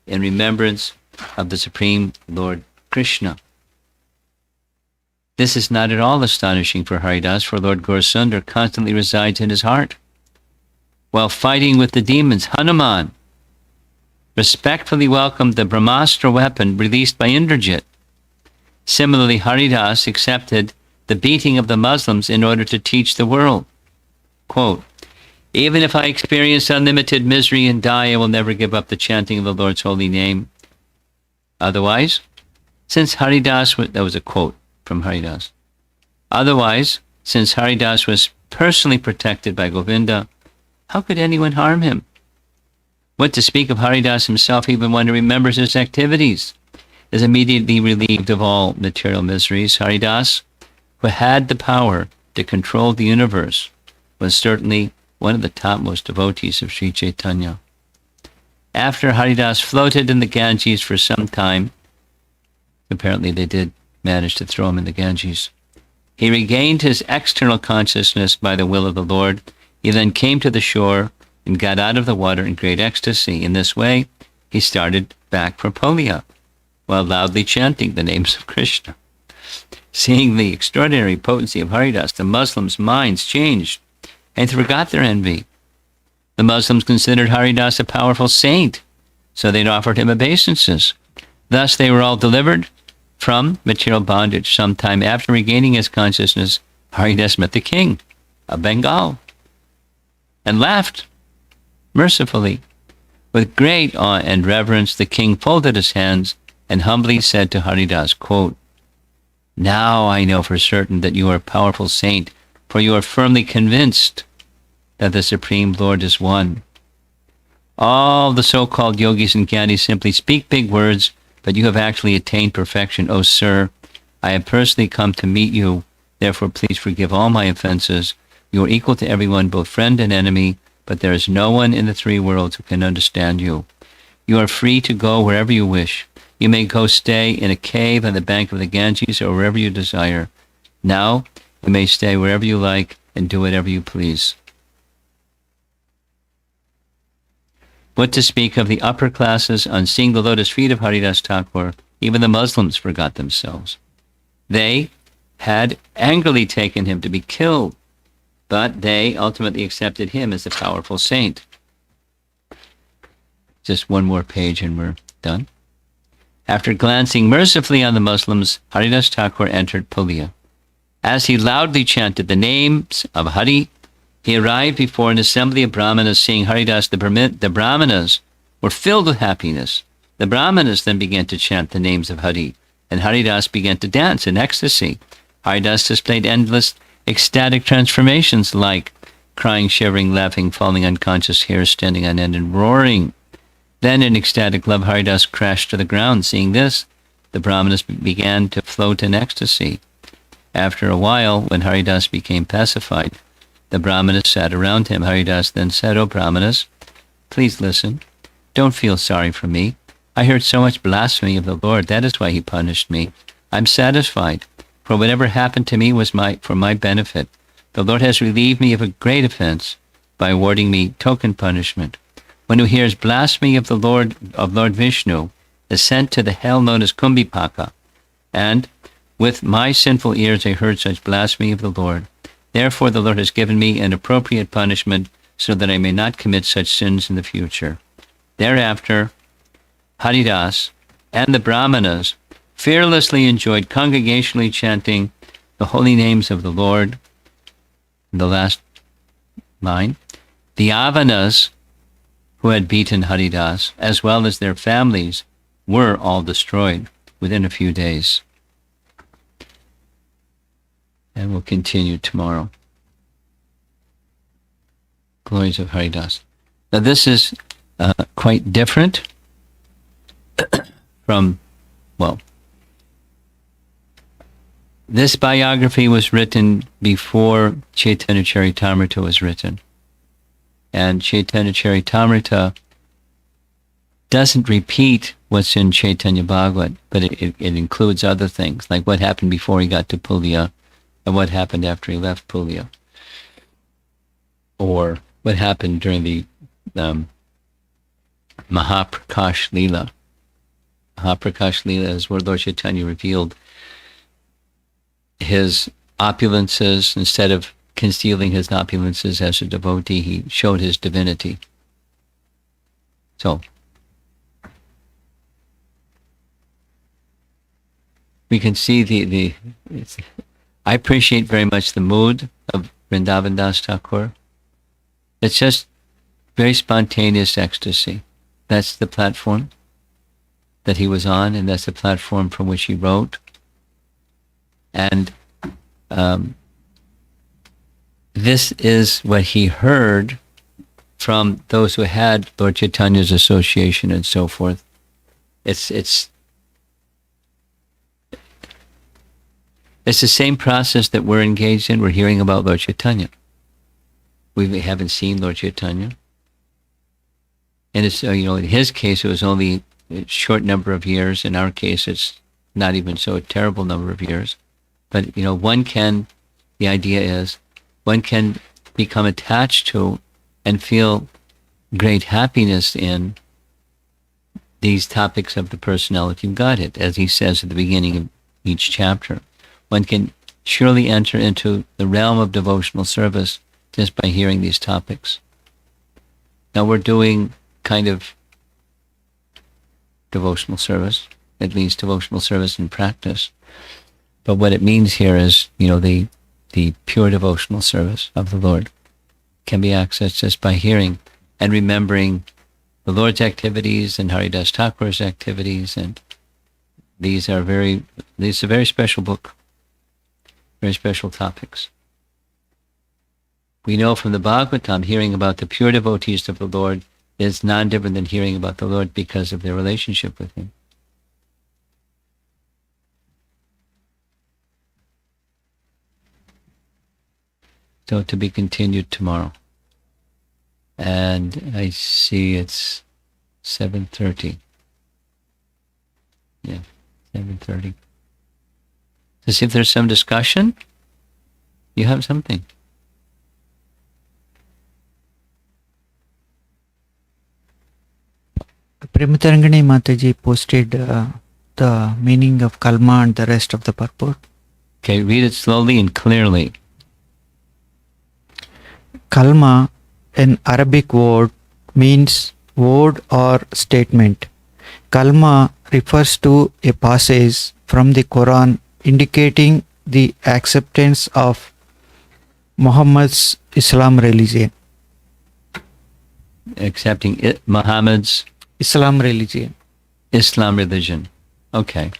in remembrance of the Supreme Lord Krishna. This is not at all astonishing for Haridas, for Lord Gaurasundar constantly resides in his heart. While fighting with the demons, Hanuman respectfully welcomed the Brahmastra weapon released by Indrajit. Similarly, Haridas accepted the beating of the Muslims in order to teach the world. Quote, "Even if I experience unlimited misery and die, I will never give up the chanting of the Lord's holy name. Otherwise, since Haridas was," that was a quote from Haridas. "Otherwise, since Haridas was personally protected by Govinda, how could anyone harm him? What to speak of Haridas himself, even when he remembers his activities, is immediately relieved of all material miseries. Haridas, who had the power to control the universe, was certainly one of the topmost devotees of Sri Chaitanya. After Haridas floated in the Ganges for some time, apparently they did manage to throw him in the Ganges, he regained his external consciousness by the will of the Lord. He then came to the shore and got out of the water in great ecstasy. In this way, he started back for Polia, while loudly chanting the names of Krishna. Seeing the extraordinary potency of Haridas, the Muslims' minds changed and forgot their envy. The Muslims considered Haridas a powerful saint, so they offered him obeisances. Thus, they were all delivered from material bondage. Sometime after regaining his consciousness, Haridas met the king of Bengal and laughed mercifully. With great awe and reverence, the king folded his hands and humbly said to Haridas, quote, "Now I know for certain that you are a powerful saint, for you are firmly convinced that the Supreme Lord is one. All the so-called yogis and gyanis simply speak big words, but you have actually attained perfection. Oh, sir, I have personally come to meet you. Therefore, please forgive all my offenses. You are equal to everyone, both friend and enemy, but there is no one in the three worlds who can understand you. You are free to go wherever you wish. You may go stay in a cave on the bank of the Ganges or wherever you desire. Now, you may stay wherever you like and do whatever you please." What to speak of the upper classes, on seeing the lotus feet of Haridasa Thakura, even the Muslims forgot themselves. They had angrily taken him to be killed, but they ultimately accepted him as a powerful saint. Just one more page and we're done. After glancing mercifully on the Muslims, Haridasa Thakura entered Pulia. As he loudly chanted the names of Hari, he arrived before an assembly of Brahmanas. Seeing Haridas, the Brahmanas were filled with happiness. The Brahmanas then began to chant the names of Hari, and Haridas began to dance in ecstasy. Haridas displayed endless ecstatic transformations like crying, shivering, laughing, falling unconscious, hair standing on end, and roaring. Then in ecstatic love, Haridas crashed to the ground. Seeing this, the Brahmanas began to float in ecstasy. After a while, when Haridas became pacified, the Brahmanas sat around him. Haridas then said, "O Brahmanas, please listen. Don't feel sorry for me. I heard so much blasphemy of the Lord. That is why he punished me. I'm satisfied, for whatever happened to me was for my benefit. The Lord has relieved me of a great offense by awarding me token punishment. One who hears blasphemy of Lord Vishnu is sent to the hell known as Kumbhipaka. And with my sinful ears I heard such blasphemy of the Lord. Therefore the Lord has given me an appropriate punishment so that I may not commit such sins in the future." Thereafter, Haridas and the Brahmanas fearlessly enjoyed congregationally chanting the holy names of the Lord. The last line, the Avanas who had beaten Haridas, as well as their families, were all destroyed within a few days. And we'll continue tomorrow. Glories of Haridasa. Now this is quite different from, this biography was written before Chaitanya Charitamrita was written. And Chaitanya Charitamrita doesn't repeat what's in Chaitanya Bhagavata, but it includes other things, like what happened before he got to Pulia, and what happened after he left Pulia, or what happened during the Mahaprakash Leela. Mahaprakash Leela is where Lord Chaitanya revealed his opulences. Instead of concealing his opulences as a devotee, he showed his divinity. So, we can see I appreciate very much the mood of Vrindavan Das Thakur. It's just very spontaneous ecstasy. That's the platform that he was on, and that's the platform from which he wrote. And this is what he heard from those who had Lord Chaitanya's association and so forth. It's the same process that we're engaged in. We're hearing about Lord Chaitanya. We haven't seen Lord Chaitanya. And it's, in his case, it was only a short number of years. In our case, it's not even so a terrible number of years. But, the idea is, one can become attached to and feel great happiness in these topics of the personality of Godhead, as he says at the beginning of each chapter. One can surely enter into the realm of devotional service just by hearing these topics. Now we're doing kind of devotional service, at least devotional service in practice. But what it means here is, the pure devotional service of the Lord can be accessed just by hearing and remembering the Lord's activities and Haridasa Thakura's activities, and these are very special book, very special topics. We know from the Bhagavatam, hearing about the pure devotees of the Lord is non-different than hearing about the Lord because of their relationship with Him. So to be continued tomorrow. And I see it's 7:30. Yeah, 7:30. To see if there's some discussion. You have something. Prematarangani Mataji posted the meaning of kalma and the rest of the purport. Okay, read it slowly and clearly. Kalma, an Arabic word, means word or statement. Kalma refers to a passage from the Quran indicating the acceptance of Muhammad's Islam religion. Accepting Muhammad's Islam religion. Islam religion. Okay.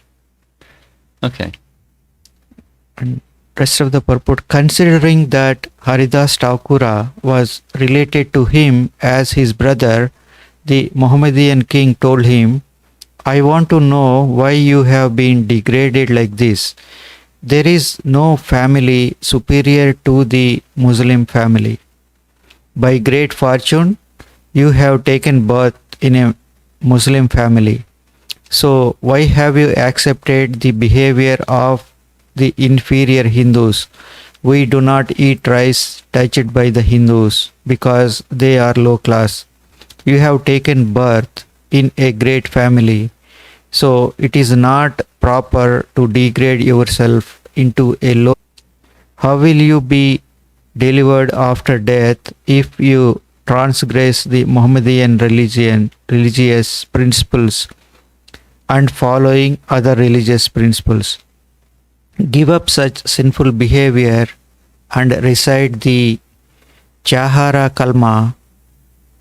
And rest of the purport, considering that Haridasa Thakura was related to him as his brother, the Mohammedan king told him, I want to know why you have been degraded like this. There is no family superior to the Muslim family. By great fortune, you have taken birth in a Muslim family. So why have you accepted the behavior of the inferior Hindus? We do not eat rice touched by the Hindus because they are low class. You have taken birth in a great family, so it is not proper to degrade yourself into a low. How will you be delivered after death if you transgress the Mohammedan religious principles and following other religious principles? Give up such sinful behavior and recite the Chahara Kalma,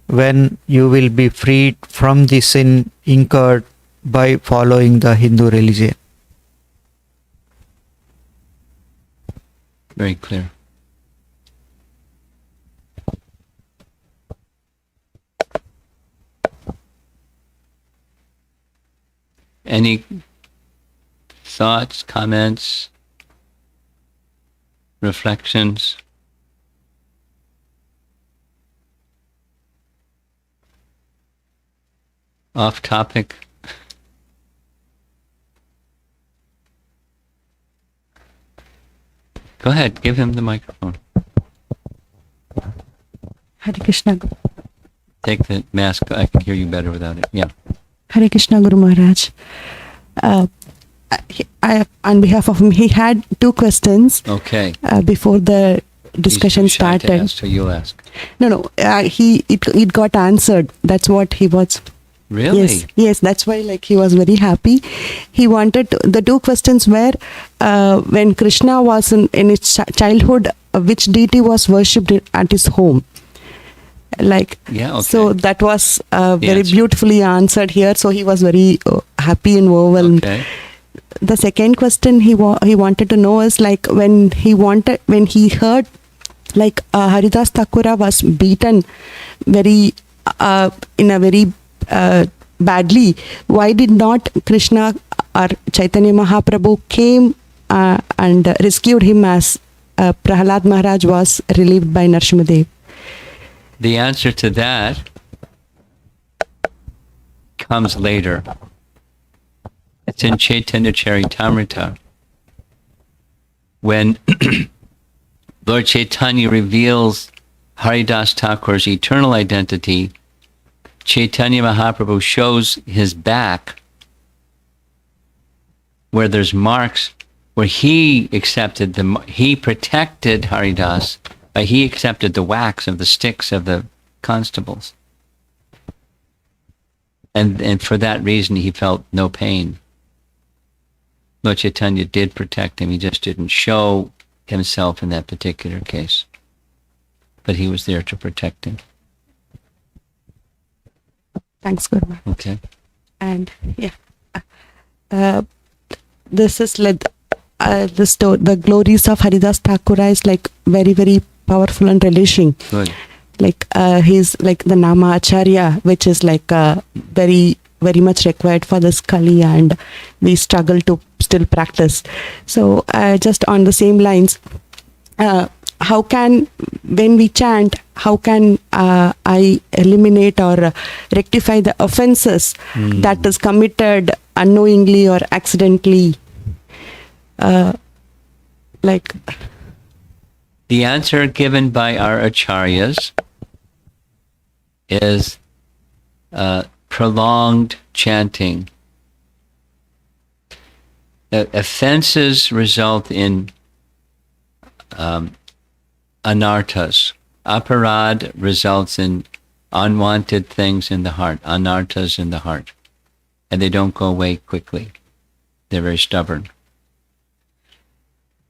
when you will be freed from the sin incurred by following the Hindu religion. Very clear. Any thoughts, comments, reflections? Off topic? Go ahead, give him the microphone. Hare Krishna. Take the mask, I can hear you better without it. Yeah. Hare Krishna Guru Maharaj. On behalf of him, he had two questions. Okay. Before the discussion He's too shy to started. ask, so you'll ask. No. It got answered. That's what he was. Really? Yes. That's why he was very happy. He wanted the two questions were when Krishna was in his childhood, which deity was worshipped at his home. Yeah, okay. So that was very answer. beautifully answered here. So he was very happy and overwhelmed. Okay. The second question he wanted to know is when he heard Haridasa Thakura was beaten very in a very badly. Why did not Krishna or Chaitanya Mahaprabhu came and rescued him as Prahalad Maharaj was relieved by Narsimhadev? The answer to that comes later. It's in Chaitanya Charitamrita. When Lord Chaitanya reveals Haridasa Thakura's eternal identity, Chaitanya Mahaprabhu shows his back where there's marks where he protected Haridas, but he accepted the wax of the sticks of the constables. And for that reason he felt no pain. Lord Chaitanya did protect him, he just didn't show himself in that particular case. But he was there to protect him. Thanks, Guru. Okay. And yeah, uh, this is like the glories of Haridasa Thakura is like very, very powerful and relishing. Good. Like he's like the Nama Acharya, which is like very, very much required for this Kali, and we struggle to still practice. So just on the same lines, how can, when we chant, how can I eliminate or rectify the offenses that is committed unknowingly or accidentally? Like The answer given by our acharyas is prolonged chanting. Offenses result in anarthas. Aparad results in unwanted things in the heart, anarthas in the heart. And they don't go away quickly. They're very stubborn.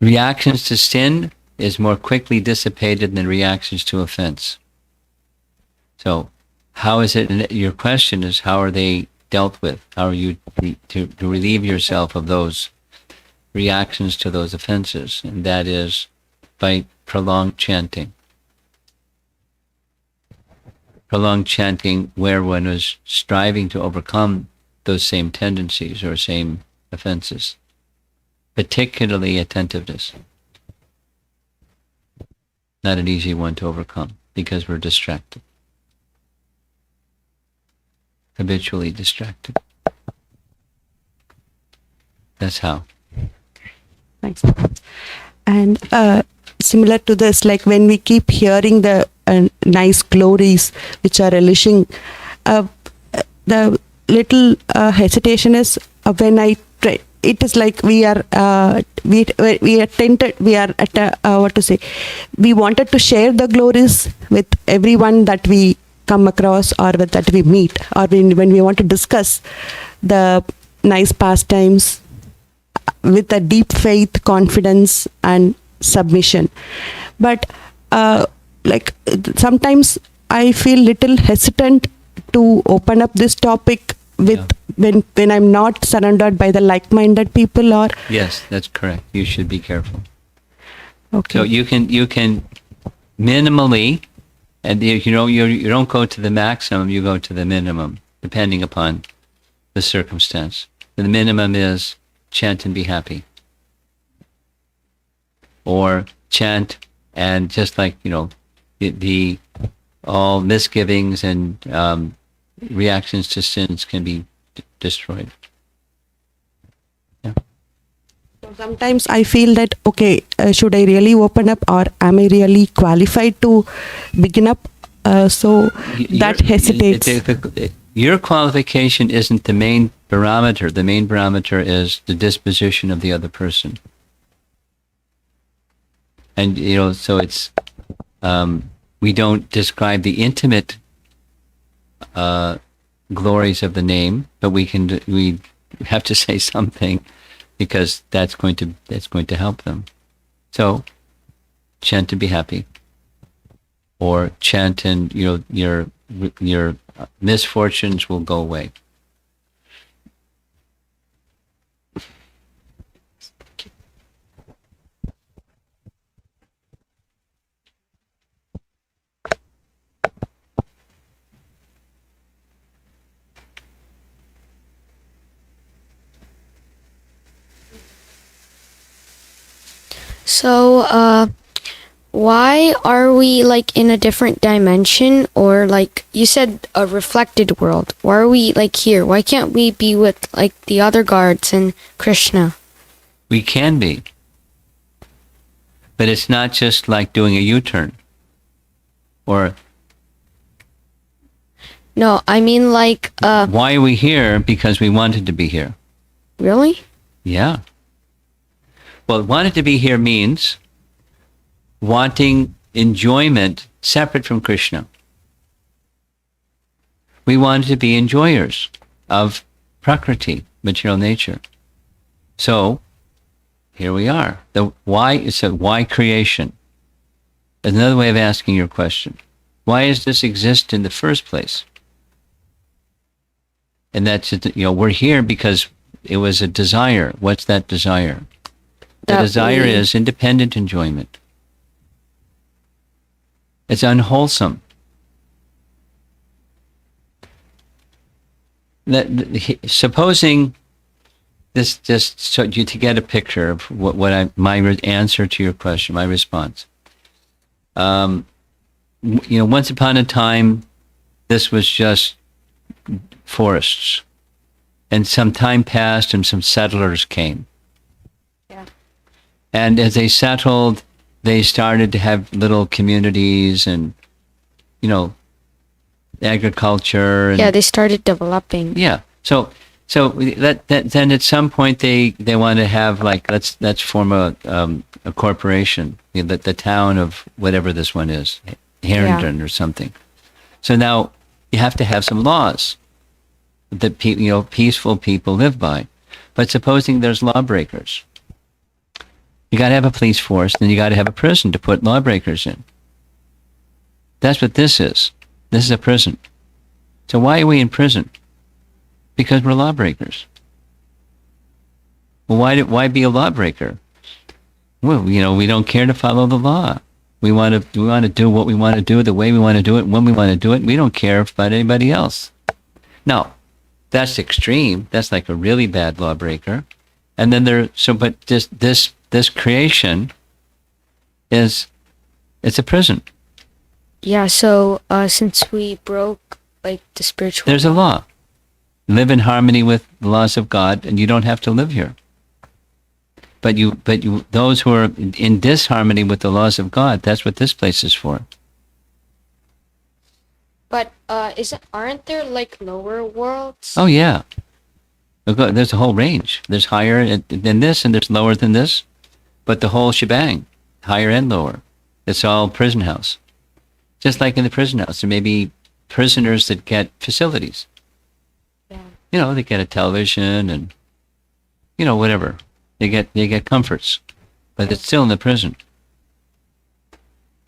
Reactions to sin is more quickly dissipated than reactions to offense. So how is it, your question is, how are they dealt with? How are you to relieve yourself of those reactions to those offenses? And that is by prolonged chanting. Prolonged chanting where one is striving to overcome those same tendencies or same offenses. Particularly attentiveness. Not an easy one to overcome because we're distracted. Habitually distracted. That's how. Thanks. And similar to this, like when we keep hearing the nice glories which are relishing, the little hesitation is when I try. It is like we are tempted. We are at what to say. We wanted to share the glories with everyone that we come across or that we meet, or when we want to discuss the nice pastimes with a deep faith, confidence, and submission. But like sometimes I feel little hesitant to open up this topic with when I'm not surrounded by the like-minded people. Or Yes, that's correct. You should be careful. okay. So you can minimally, and you don't go to the maximum, you go to the minimum, depending upon the circumstance. The minimum is chant and be happy. Or chant and just like, the all misgivings and reactions to sins can be destroyed. So sometimes I feel that, okay, should I really open up, or am I really qualified to begin up? So that hesitates. Your qualification isn't the main barometer. The main barometer is the disposition of the other person. And, so it's, we don't describe the intimate glories of the name, but we have to say something because that's going to help them. So chant to be happy, or chant and your misfortunes will go away. So, why are we like in a different dimension, or like you said, a reflected world? Why are we like here? Why can't we be with like the other guards and Krishna? We can be. But it's not just like doing a U-turn. Or No, I mean like, why are we here? Because we wanted to be here. really? Yeah. Well, wanted to be here means wanting enjoyment separate from Krishna. We wanted to be enjoyers of Prakriti, material nature. So, here we are. Why creation? Another way of asking your question. Why does this exist in the first place? And that's, we're here because it was a desire. What's that desire? The desire is independent enjoyment. It's unwholesome. Supposing this, just so you to get a picture of my answer to your question, my response. Once upon a time, this was just forests, and some time passed, and some settlers came. Yeah. And as they settled, they started to have little communities, and agriculture. And, yeah, they started developing. Yeah. So then at some point they want to have, like, let's form a corporation, the town of whatever this one is, Harrington or something. So now you have to have some laws that peaceful people live by. But supposing there's lawbreakers, you got to have a police force, then you got to have a prison to put lawbreakers in. That's what this is. This is a prison. So why are we in prison? Because we're lawbreakers. Well, why be a lawbreaker? Well, we don't care to follow the law. We want to do what we want to do, the way we want to do it, when we want to do it. We don't care about anybody else. Now, that's extreme. That's like a really bad lawbreaker. And then but this creation it's a prison. Yeah, so since we broke like the spiritual, there's a law. Live in harmony with the laws of God, and you don't have to live here. But those who are in disharmony with the laws of God, that's what this place is for. But aren't there like lower worlds? Oh yeah, there's a whole range. There's higher than this, and there's lower than this, but the whole shebang, higher and lower. It's all prison house. Just like in the prison house, there may be prisoners that get facilities. Yeah. They get a television and whatever. They get comforts, but it's still in the prison.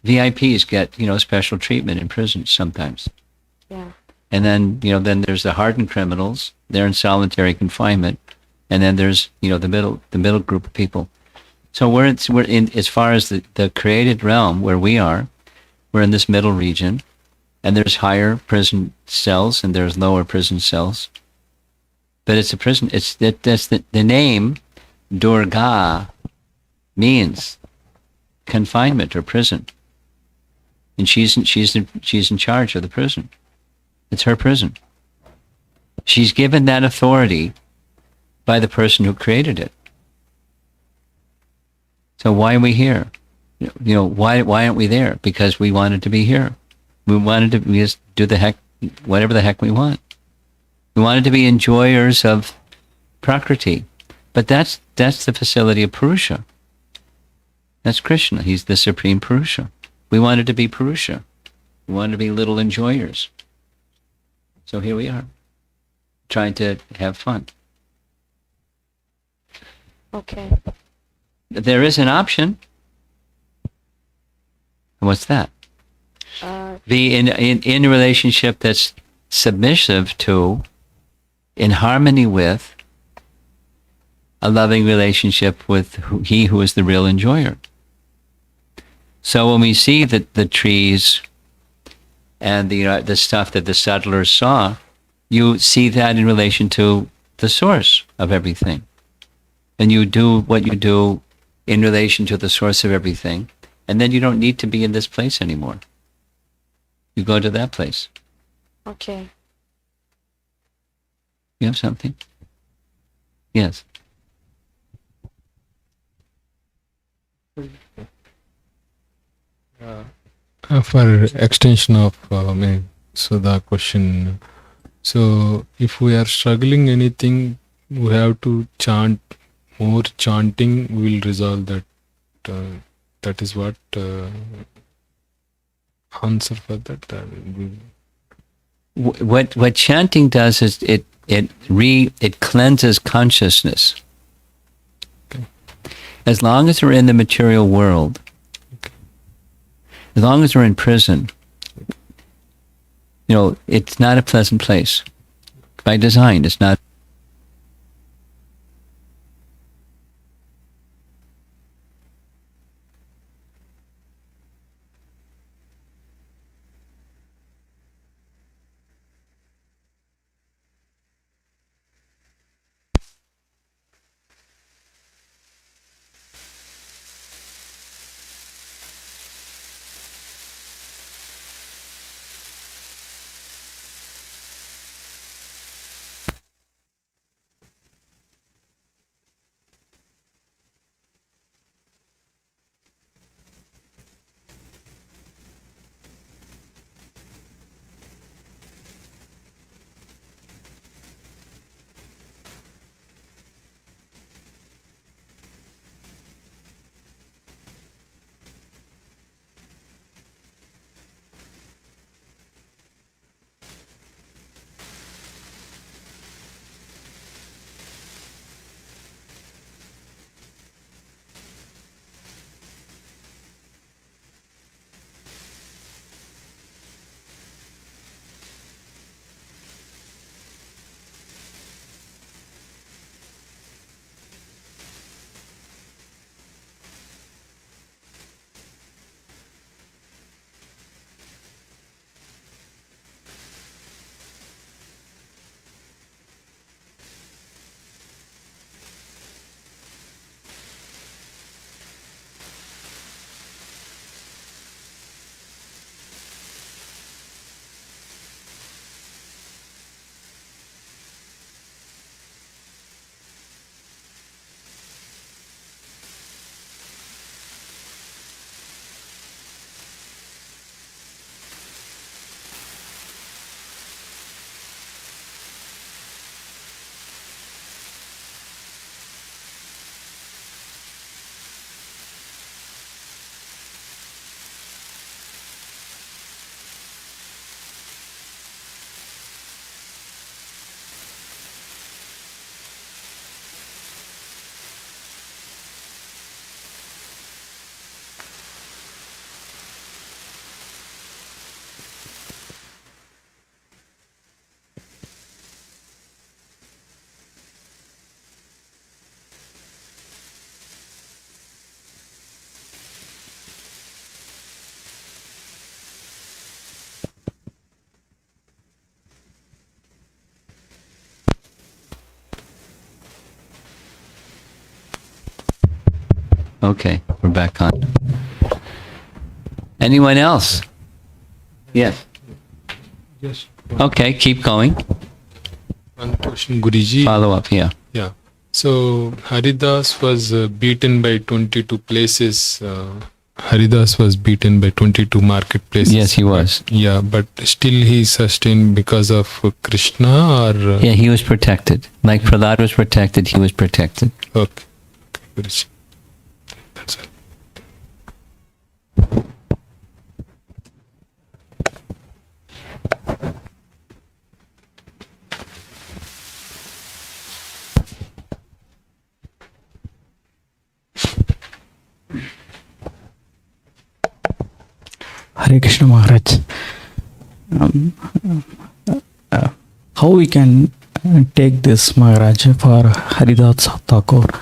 VIPs get special treatment in prisons sometimes. Yeah. And then then there's the hardened criminals. They're in solitary confinement, and then there's the middle group of people. So we're in as far as the created realm where we are. We're in this middle region, and there's higher prison cells and there's lower prison cells. But it's a prison. That's the name Durga means confinement or prison, and she's in charge of the prison. It's her prison. She's given that authority by the person who created it. So why are we here? Why aren't we there? Because we wanted to be here. We just do whatever the heck we want. We wanted to be enjoyers of Prakriti. But that's the facility of Purusha. That's Krishna. He's the supreme Purusha. We wanted to be Purusha. We wanted to be little enjoyers. So here we are, trying to have fun. Okay. There is an option. What's that? Be in a relationship that's submissive to, in harmony with, a loving relationship with he who is the real enjoyer. So when we see the trees and the stuff that the settlers saw, you see that in relation to the source of everything. And you do what you do in relation to the source of everything, and then you don't need to be in this place anymore. You go to that place. Okay. You have something? Yes. For extension of so the question, so if we are struggling anything, we have to chant more. Chanting will resolve that. That is what answer for that. What chanting does is it cleanses consciousness. Okay. As long as we're in the material world, as long as we're in prison, it's not a pleasant place. by design. It's not. Okay, we're back on. Anyone else? Yes. Just Okay, keep going. one question, Guruji. Follow up, yeah. Yeah. So Haridas was beaten by 22 places. Haridas was beaten by 22 marketplaces. Yes, he was. Yeah, but still he sustained because of Krishna, or Yeah, he was protected. Like Prahlad was protected, he was protected. okay. Guruji. That's all. Hare Krishna Maharaj. How we can take this Maharaj for Haridasa Thakura?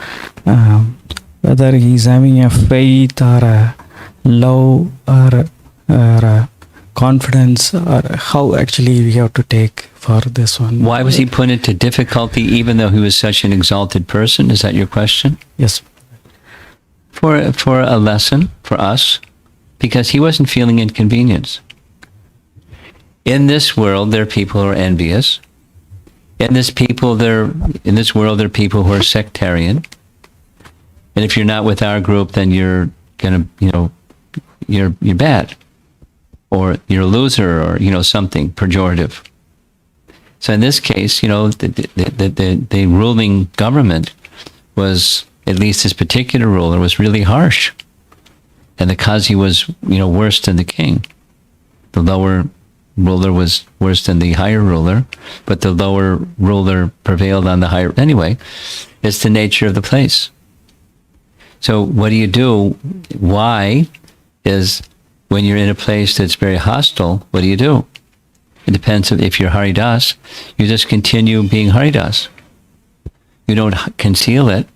Whether he is having a faith or a love or a confidence, or how actually we have to take for this one? Why was he put into difficulty even though he was such an exalted person? Is that your question? Yes. For a lesson for us, because he wasn't feeling inconvenience. In this world, there are people who are envious. In this world, there are people who are sectarian. And if you're not with our group, then you're gonna, you're bad, or you're a loser, or something pejorative. So in this case, the ruling government was, at least this particular ruler, was really harsh. And the Qazi was, worse than the king. The lower ruler was worse than the higher ruler, but the lower ruler prevailed on the higher. Anyway, it's the nature of the place. So what do you do? Why is, when you're in a place that's very hostile, what do? It depends if you're Haridas, you just continue being Haridas. You don't conceal it.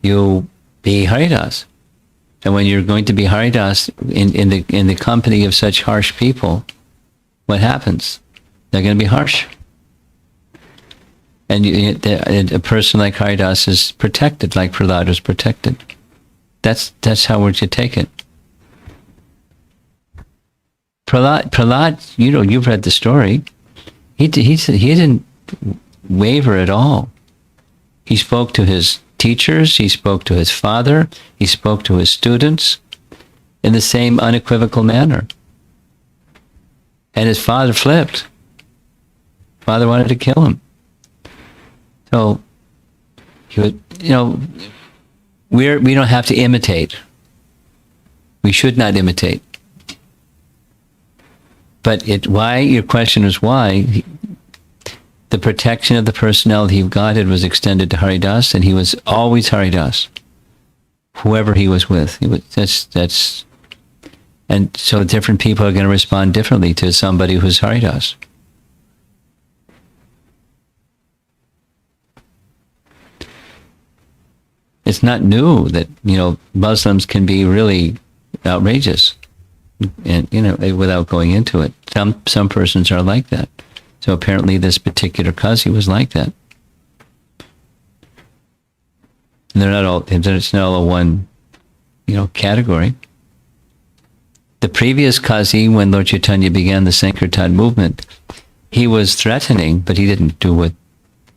You be Haridas. And when you're going to be Haridas in the company of such harsh people, what happens? They're going to be harsh. And a person like Haridas is protected, like Prahlad was protected. That's how we're to take it. Prahlad, you've read the story. He didn't waver at all. He spoke to his teachers, he spoke to his father, he spoke to his students in the same unequivocal manner. And his father flipped. Father wanted to kill him. So, we don't have to imitate. We should not imitate. But why, your question is why, the protection of the personality of Godhead was extended to Haridas, and he was always Haridas, whoever he was with. And so different people are going to respond differently to somebody who's Haridas. It's not new that, Muslims can be really outrageous, and, without going into it. Some persons are like that. So apparently this particular Qazi was like that. And it's not all one, category. The previous Qazi, when Lord Chaitanya began the Sankirtana movement, he was threatening, but he didn't do what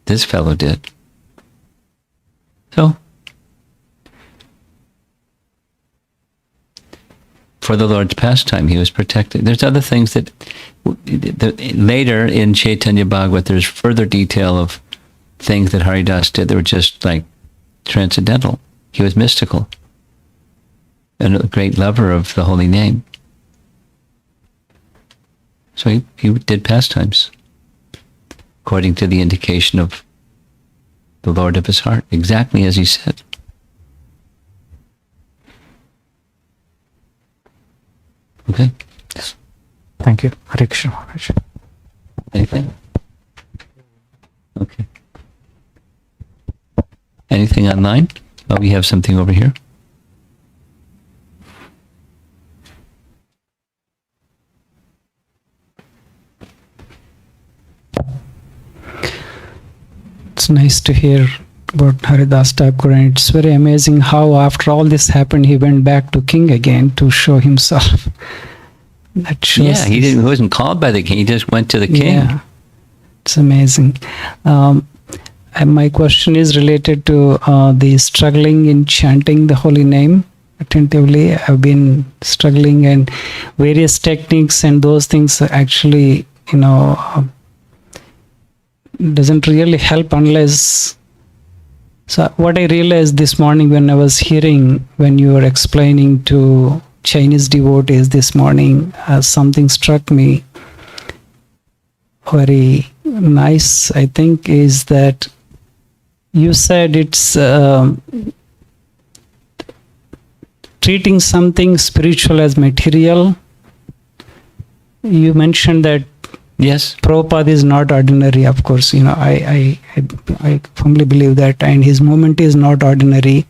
this fellow did. So, for the Lord's pastime, he was protected. There's other things that later in Chaitanya Bhagavata, there's further detail of things that Haridas did that were just like transcendental. He was mystical and a great lover of the holy name. So he did pastimes according to the indication of the Lord of his heart, exactly as he said. Okay. Thank you. Hare Krishna Maharaj. Anything? Okay. Anything online? Oh, we have something over here. It's nice to hear about Haridasa Thakura, and it's very amazing how after all this happened, he went back to king again to show himself. That shows. Yeah, he wasn't called by the king. He just went to the king. Yeah, it's amazing. And my question is related to the struggling in chanting the holy name attentively. I've been struggling, and various techniques and those things actually, doesn't really help unless. So what I realized this morning when I was hearing, when you were explaining to Chinese devotees this morning, something struck me very nice, I think, is that you said it's treating something spiritual as material. You mentioned that Yes. Prabhupada is not ordinary, of course. I firmly believe that, and his movement is not ordinary,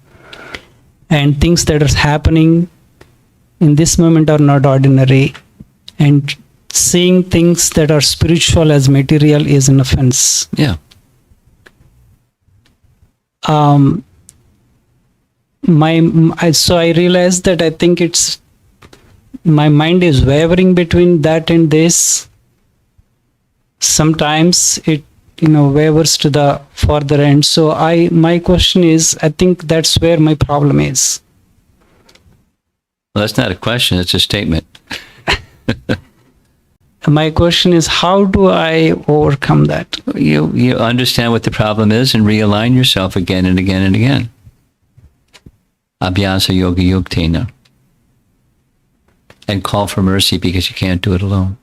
and things that are happening in this moment are not ordinary, and seeing things that are spiritual as material is an offense. Yeah. So I realized that I think it's my mind is wavering between that and this. Sometimes it wavers to the further end. So my question is, I think that's where my problem is. Well, that's not a question, it's a statement. My question is, how do I overcome that? You understand what the problem is and realign yourself again and again and again. Abhyasa yoga yuktena. And call for mercy because you can't do it alone.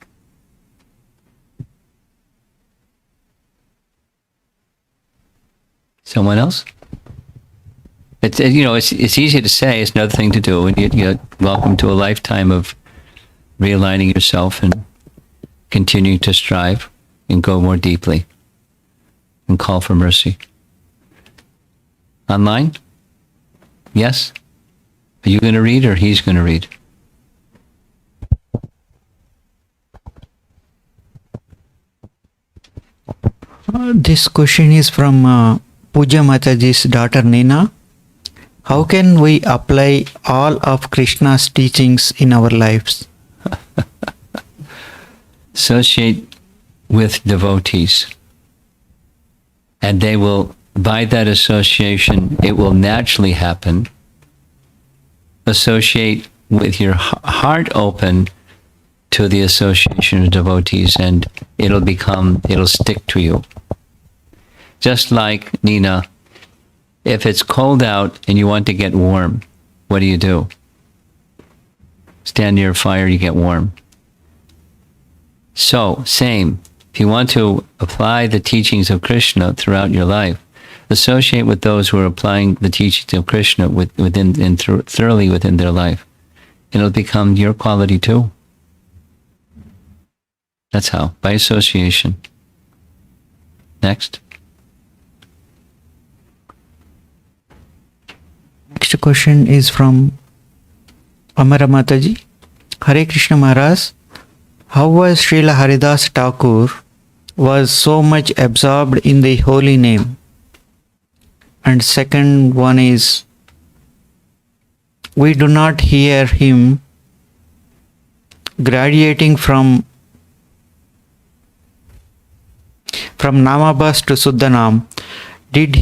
Someone else? It's easy to say. It's another thing to do. And you're welcome to a lifetime of realigning yourself and continue to strive and go more deeply and call for mercy. Online? Yes? Are you going to read or he's going to read? This question is from Puja Mataji's daughter Nina. How can we apply all of Krishna's teachings in our lives? Associate with devotees. And they will, by that association, it will naturally happen. Associate with your heart open to the association of devotees, and it'll stick to you. Just like, Nina, if it's cold out and you want to get warm, what do? Stand near a fire, you get warm. So, same. If you want to apply the teachings of Krishna throughout your life, associate with those who are applying the teachings of Krishna thoroughly within their life. It'll become your quality too. That's how, by association. Next. Next question is from Amara Mataji. Hare Krishna Maharaj, how was Srila Haridasa Thakur was so much absorbed in the holy name? And second one is, we do not hear him graduating from Namabhas to Suddhanam. Did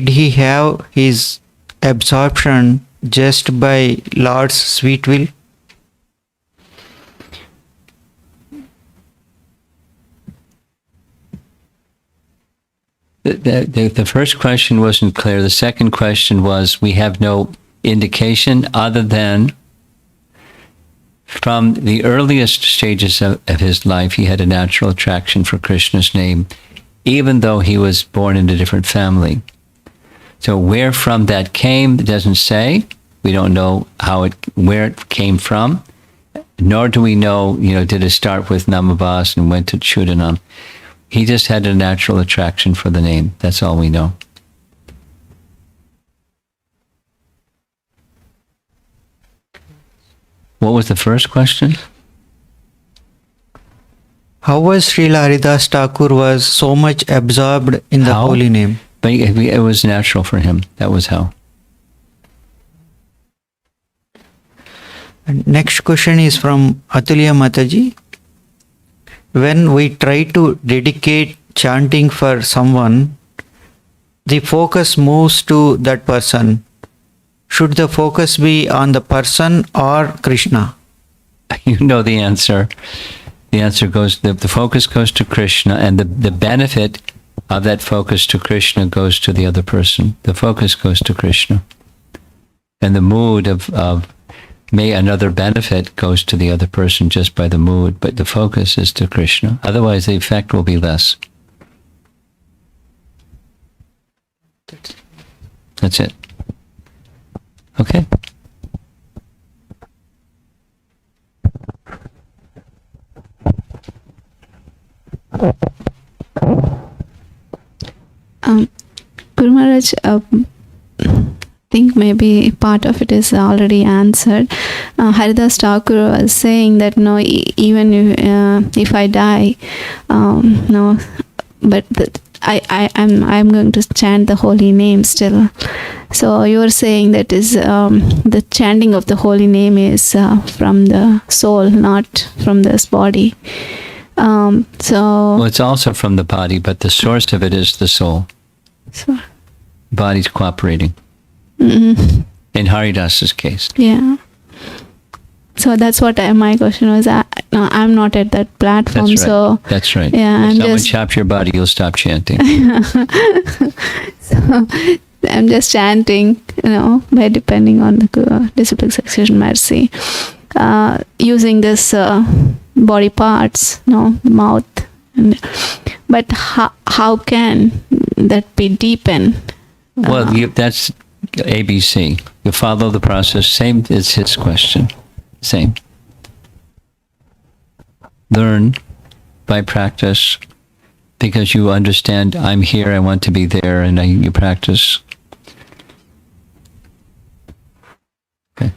he have his absorption just by Lord's sweet will? The first question wasn't clear. The second question was, we have no indication other than from the earliest stages of his life, he had a natural attraction for Krishna's name, even though he was born in a different family. So where from that came, it doesn't say. We don't know where it came from, nor do we know, did it start with Namabhas and went to Chudanam. He just had a natural attraction for the name. That's all we know. What was the first question? How was Srila Haridasa Thakur was so much absorbed in the holy name? But it was natural for him. That was how. And next question is from Atulya Mataji. When we try to dedicate chanting for someone, the focus moves to that person. Should the focus be on the person or Krishna? You know the answer. The answer goes, the focus goes to Krishna, and the benefit of that focus to Krishna goes to the other person. The focus goes to Krishna. And the mood of may another benefit goes to the other person just by the mood, but the focus is to Krishna. Otherwise, the effect will be less. That's it. Okay. Guru Maharaj, I think maybe part of it is already answered. Haridasa Thakura was saying that even if I die, but I'm going to chant the holy name still. So you were saying that is the chanting of the holy name is from the soul, not from this body. Well, it's also from the body, but the source of it is the soul. So, body's cooperating. mm-hmm. In Haridasa's case. Yeah. So that's what my question was. I'm not at that platform. That's right. So that's right. Yeah, if someone chops your body, you'll stop chanting. So I'm just chanting, by depending on the disciplic succession mercy, using this body parts, the mouth. But how can that be deepened? Well, that's ABC. You follow the process. Same as his question. Same. learn by practice because you understand I'm here, I want to be there, and you practice. Okay.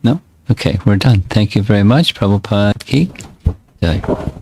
No? Okay, we're done. Thank you very much. Prabhupada ki jai.